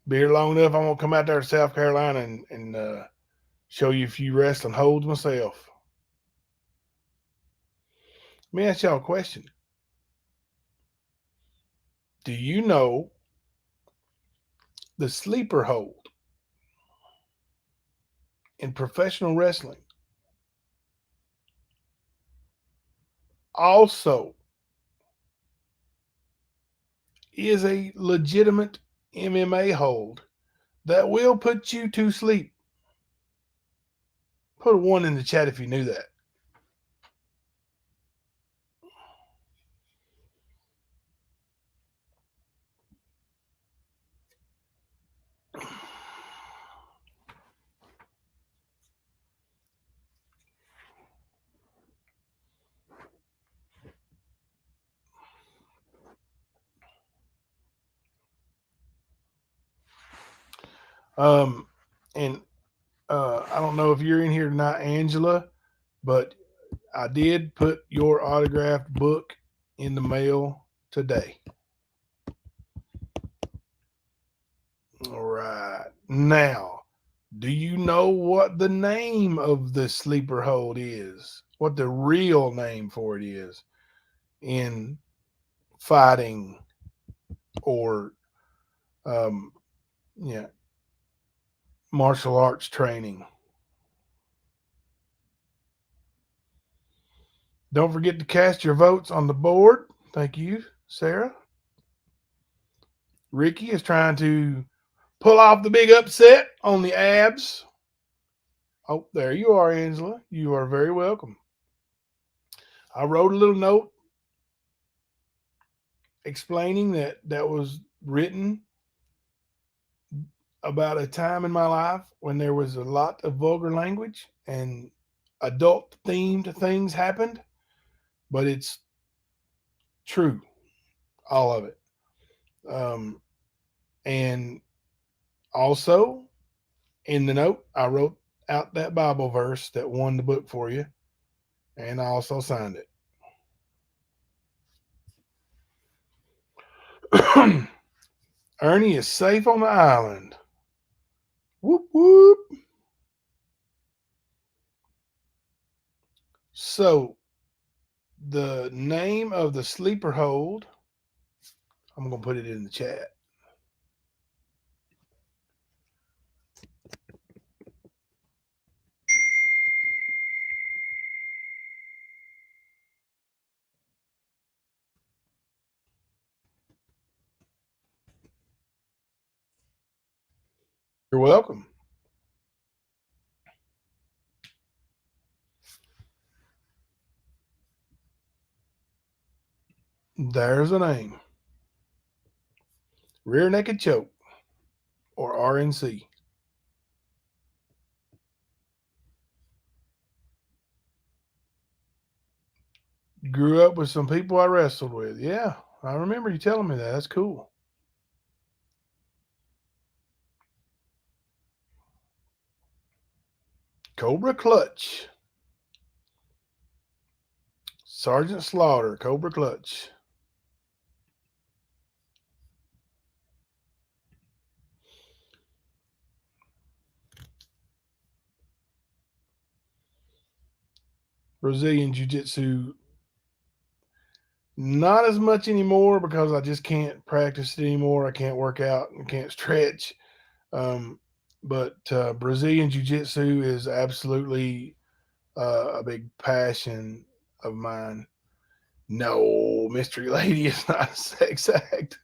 Be here long enough. I'm gonna come out there to South Carolina and show you a few wrestling holds myself. Let me ask y'all a question. Do you know the sleeper hold in professional wrestling also is a legitimate MMA hold that will put you to sleep? Put a 1 in the chat if you knew that. And I don't know if you're in here tonight, Angela, but I did put your autographed book in the mail today. All right. Now, do you know what the name of the sleeper hold is? What the real name for it is in fighting or martial arts training? Don't forget to cast your votes on the board. Thank you, Sarah. Ricky is trying to pull off the big upset on the abs. Oh, there you are, Angela. You are very welcome. I wrote a little note explaining that was written about a time in my life when there was a lot of vulgar language and adult themed things happened, but it's true, all of it. And also in the note, I wrote out that Bible verse that won the book for you, and I also signed it. Ernie is safe on the island. Whoop whoop. So the name of the sleeper hold, I'm gonna put it in the chat. You're welcome. There's a name. Rear naked choke, or RNC. Grew up with some people I wrestled with. Yeah, I remember you telling me that. That's cool. Cobra Clutch. Sergeant Slaughter, Cobra Clutch. Brazilian Jiu Jitsu, not as much anymore because I just can't practice it anymore. I can't work out and can't stretch. But Brazilian Jiu Jitsu is absolutely a big passion of mine. No, Mystery Lady is not a sex act.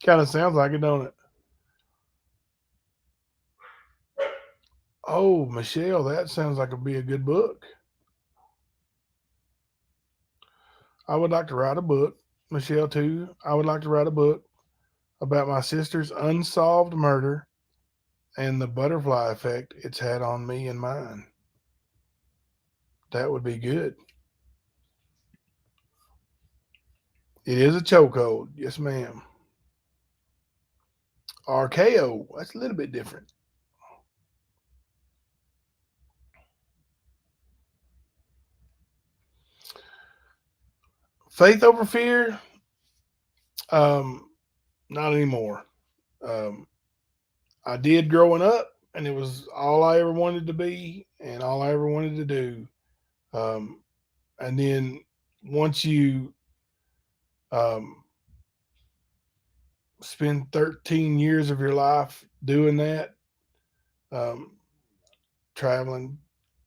Kind of sounds like it, don't it? Oh, Michelle, that sounds like it'd be a good book. I would like to write a book. Michelle, too. I would like to write a book about my sister's unsolved murder and the butterfly effect it's had on me and mine. That would be good. It is a chokehold. Yes, ma'am. RKO. That's a little bit different. Faith over fear. Not anymore. Um, I did growing up, and it was all I ever wanted to be and all I ever wanted to do. Um, and then once you um, spend 13 years of your life doing that, um, traveling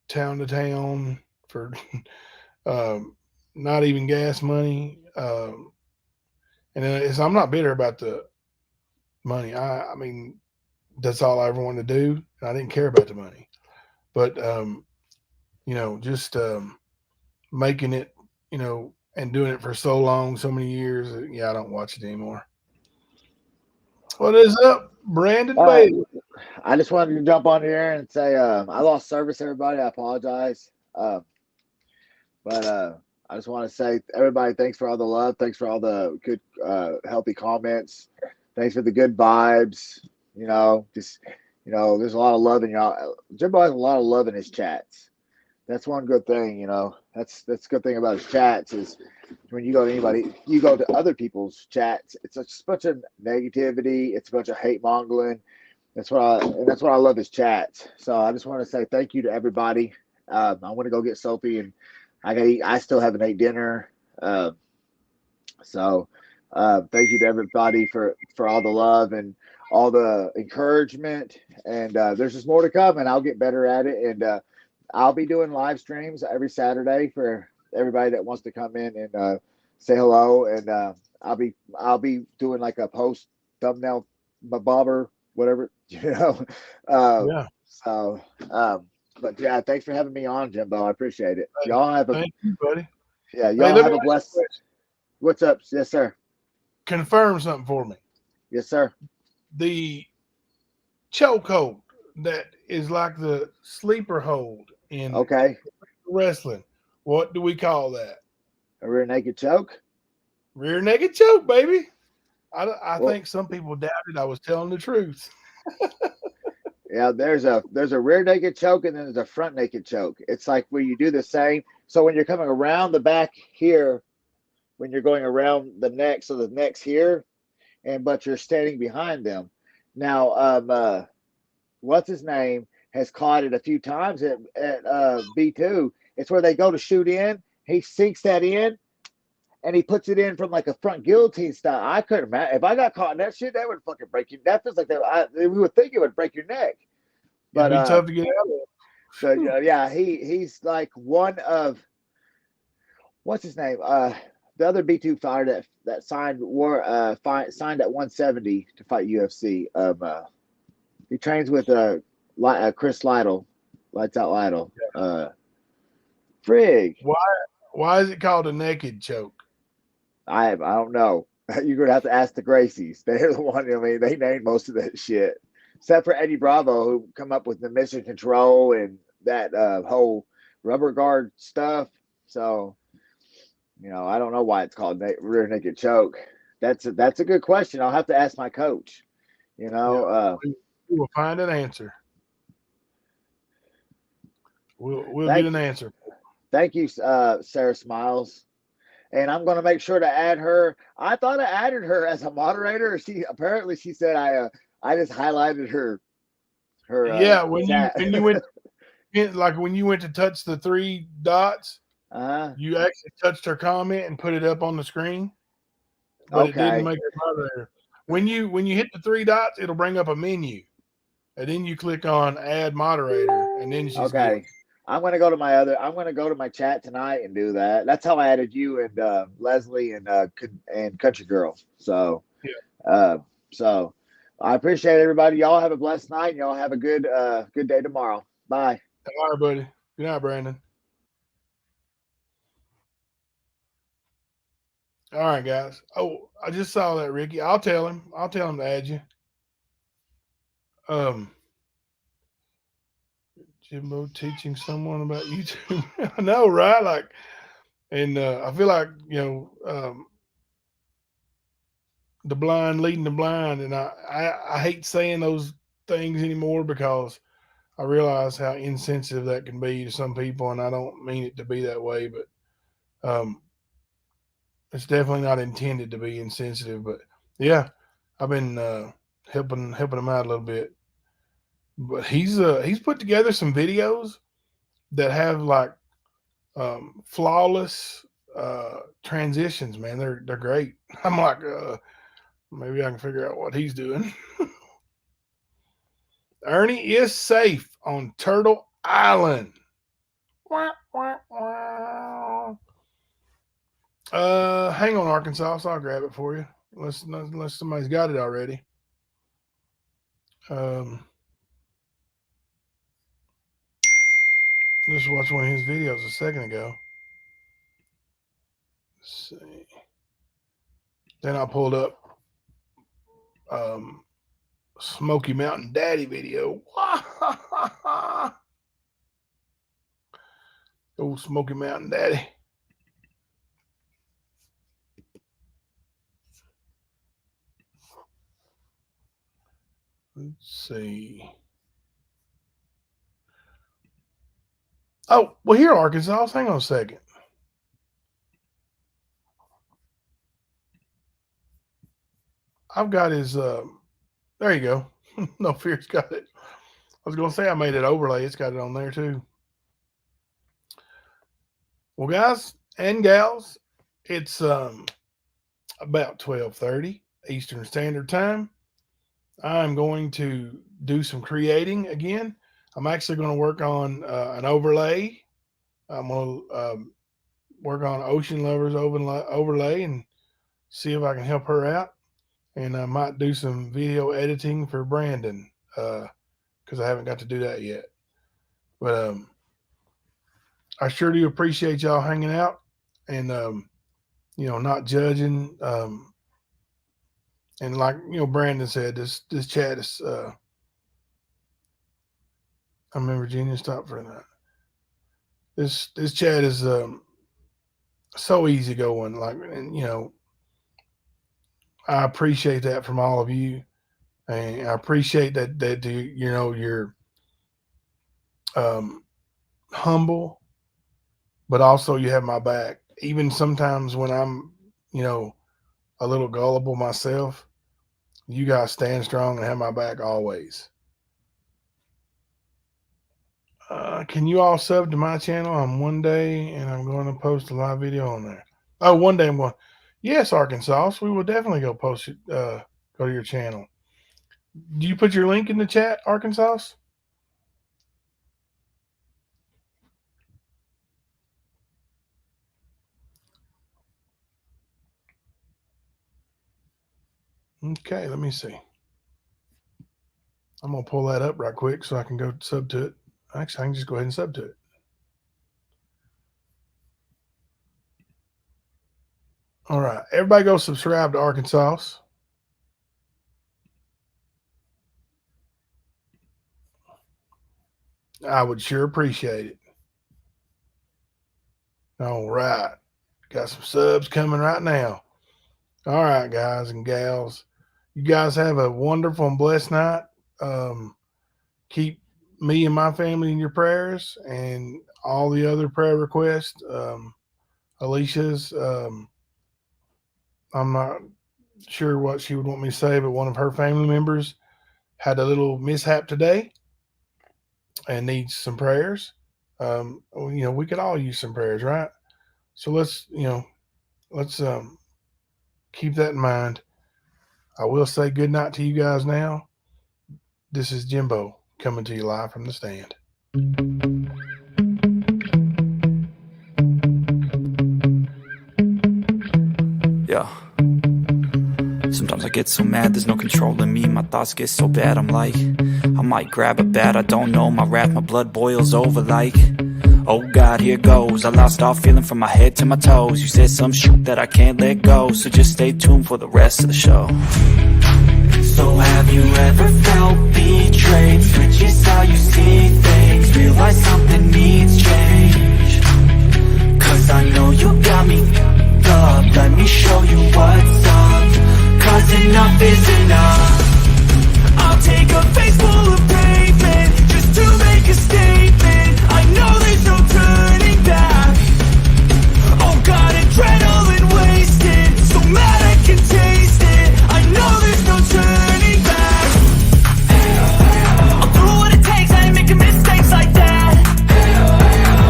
town to town for um, not even gas money. And I'm not bitter about the money. I mean, that's all I ever wanted to do. I didn't care about the money, but just making it, and doing it for so long, so many years. Yeah, I don't watch it anymore. What is up, Brandon Bailey? I just wanted to jump on here and say I lost service, everybody. I apologize. But I just want to say, everybody, thanks for all the love. Thanks for all the good, healthy comments. Thanks for the good vibes. There's a lot of love in y'all. Jimbo has a lot of love in his chats. That's one good thing, That's a good thing about his chats is when you go to anybody, you go to other people's chats. It's a bunch of negativity. It's a bunch of hate mongering. That's what I love his chats. So I just want to say thank you to everybody. I want to go get Sophie, and I still haven't ate dinner. So thank you to everybody for all the love and all the encouragement. And there's just more to come, and I'll get better at it. And I'll be doing live streams every Saturday for everybody that wants to come in and say hello. And I'll be doing like a post thumbnail, bobber, whatever, Yeah. So, but yeah, thanks for having me on, Jimbo. I appreciate it. Y'all have a Thank you, buddy. yeah. Hey, Y'all let have me a ask you a blessed. question. What's up? Yes, sir. Confirm something for me. Yes, sir. The chokehold that is like the sleeper hold in Okay. wrestling. What do we call that? A rear naked choke. Rear naked choke, baby. I Well, think some people doubted I was telling the truth. yeah. There's a rear naked choke and then there's a front naked choke. It's like where you do the same. So when you're coming around the back here, when you're going around the neck, so the neck's here, but you're standing behind them. Now, what's his name has caught it a few times at B2. It's where they go to shoot in. He sinks that in and he puts it in from like a front guillotine style. I couldn't imagine if I got caught in that shit, that would fucking break you. That feels like we would think it would break your neck. It'd But be tough to get out of. so yeah, he's like one of what's his name? The other B2 fighter that signed signed at 170 to fight UFC. He trains with Chris Lytle, Lights Out Lytle. Frig. Why is it called a naked choke? I don't know. You're gonna have to ask the Gracies. They're the one. I mean, they named most of that shit, except for Eddie Bravo, who come up with the mission control and that whole rubber guard stuff. So, I don't know why it's called rear naked choke. That's a good question. I'll have to ask my coach. Yeah, we will find an answer. We'll get an answer. Thank you, Sarah Smiles. And I'm going to make sure to add her. I thought I added her as a moderator. She said I just highlighted her Yeah, when chat. you went like when you went to touch the three dots, you actually touched her comment and put it up on the screen, but it didn't make her moderator. When you hit the three dots, it'll bring up a menu, and then you click on Add Moderator, and then she's okay. good. I'm gonna go to my chat tonight and do that. That's how I added you and Leslie and Country Girl. So so I appreciate everybody. Y'all have a blessed night. And y'all have a good day tomorrow. Bye. All right, buddy. Good night, Brandon. All right, guys. Oh, I just saw that, Ricky. I'll tell him to add you. Jimbo teaching someone about YouTube. I know, right? Like, and I feel like the blind leading the blind, and I hate saying those things anymore because I realize how insensitive that can be to some people, and I don't mean it to be that way, but it's definitely not intended to be insensitive. But yeah, I've been helping him out a little bit. But he's put together some videos that have like flawless transitions. Man, they're great. I'm like, maybe I can figure out what he's doing. Ernie is safe on Turtle Island. Wah, wah, wah. Hang on, Arkansas. So I'll grab it for you. Unless somebody's got it already. Just watched one of his videos a second ago. Let's see. Then I pulled up Smoky Mountain Daddy video. Old Smoky Mountain Daddy. Let's see. Oh, well, here, Arkansas. Hang on a second. I've got his. There you go. No Fear's got it. I was going to say I made it overlay. It's got it on there too. Well, guys and gals, it's about 12:30 Eastern Standard Time. I'm going to do some creating again. I'm actually going to work on an overlay. I'm going to work on Ocean Lovers overlay and see if I can help her out. And I might do some video editing for Brandon because because I haven't got to do that yet. But I sure do appreciate y'all hanging out and not judging. And like Brandon said, this chat is. I'm in Virginia. Stop for that. This chat is so easygoing. I appreciate that from all of you, and I appreciate that you're humble, but also you have my back. Even sometimes when I'm a little gullible myself, you guys stand strong and have my back always. Can you all sub to my channel on one day, and I'm going to post a live video on there. Oh, one day I'm going. Yes, Arkansas. We will definitely go post it. Go to your channel. Do you put your link in the chat, Arkansas? Okay, let me see. I'm going to pull that up right quick so I can go sub to it. Actually, I can just go ahead and sub to it. All right. Everybody go subscribe to Arkansas. I would sure appreciate it. All right. Got some subs coming right now. All right, guys and gals. You guys have a wonderful and blessed night. Keep me and my family in your prayers, and all the other prayer requests. Alicia's, I'm not sure what she would want me to say, but one of her family members had a little mishap today and needs some prayers. We could all use some prayers, right? So let's keep that in mind. I will say good night to you guys now. This is Jimbo coming to you live from the stand. Yeah. Sometimes I get so mad, there's no controlling me. My thoughts get so bad, I'm like, I might grab a bat, I don't know. My wrath, my blood boils over like, oh God, here goes. I lost all feeling from my head to my toes. You said some shit that I can't let go, so just stay tuned for the rest of the show. So have you ever felt betrayed? Switches how you see things, realize something needs change. Cause I know you got me up, let me show you what's up. Cause enough is enough. I'll take a face full of pavement just to make a statement. I know there's no turning back. Oh God, adrenaline wasted, so mad I can taste it. I know there's no turning back. I'll do what it takes, I ain't making mistakes like that.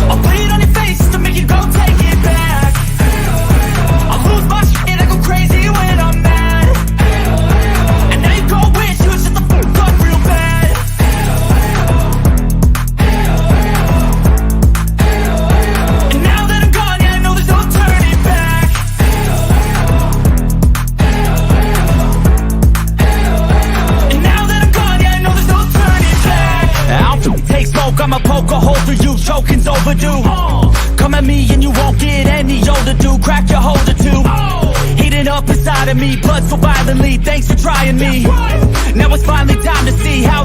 I'll play it on your face to make you go take it back. I'll lose my shit, I go crazy when I'm mad. And now you go wish you would shut the fuck up real bad. And now that I'm gone, yeah, I know there's no turning back. And now that I'm gone, yeah, I know there's no turning back. I'll take smoke, I'ma poke a hole through you, choking's overdue. Come at me and you won't get any older, dude. Crack your holder too. Heating up inside of me, blood so violently. Thanks for trying me. Now it's finally time to see how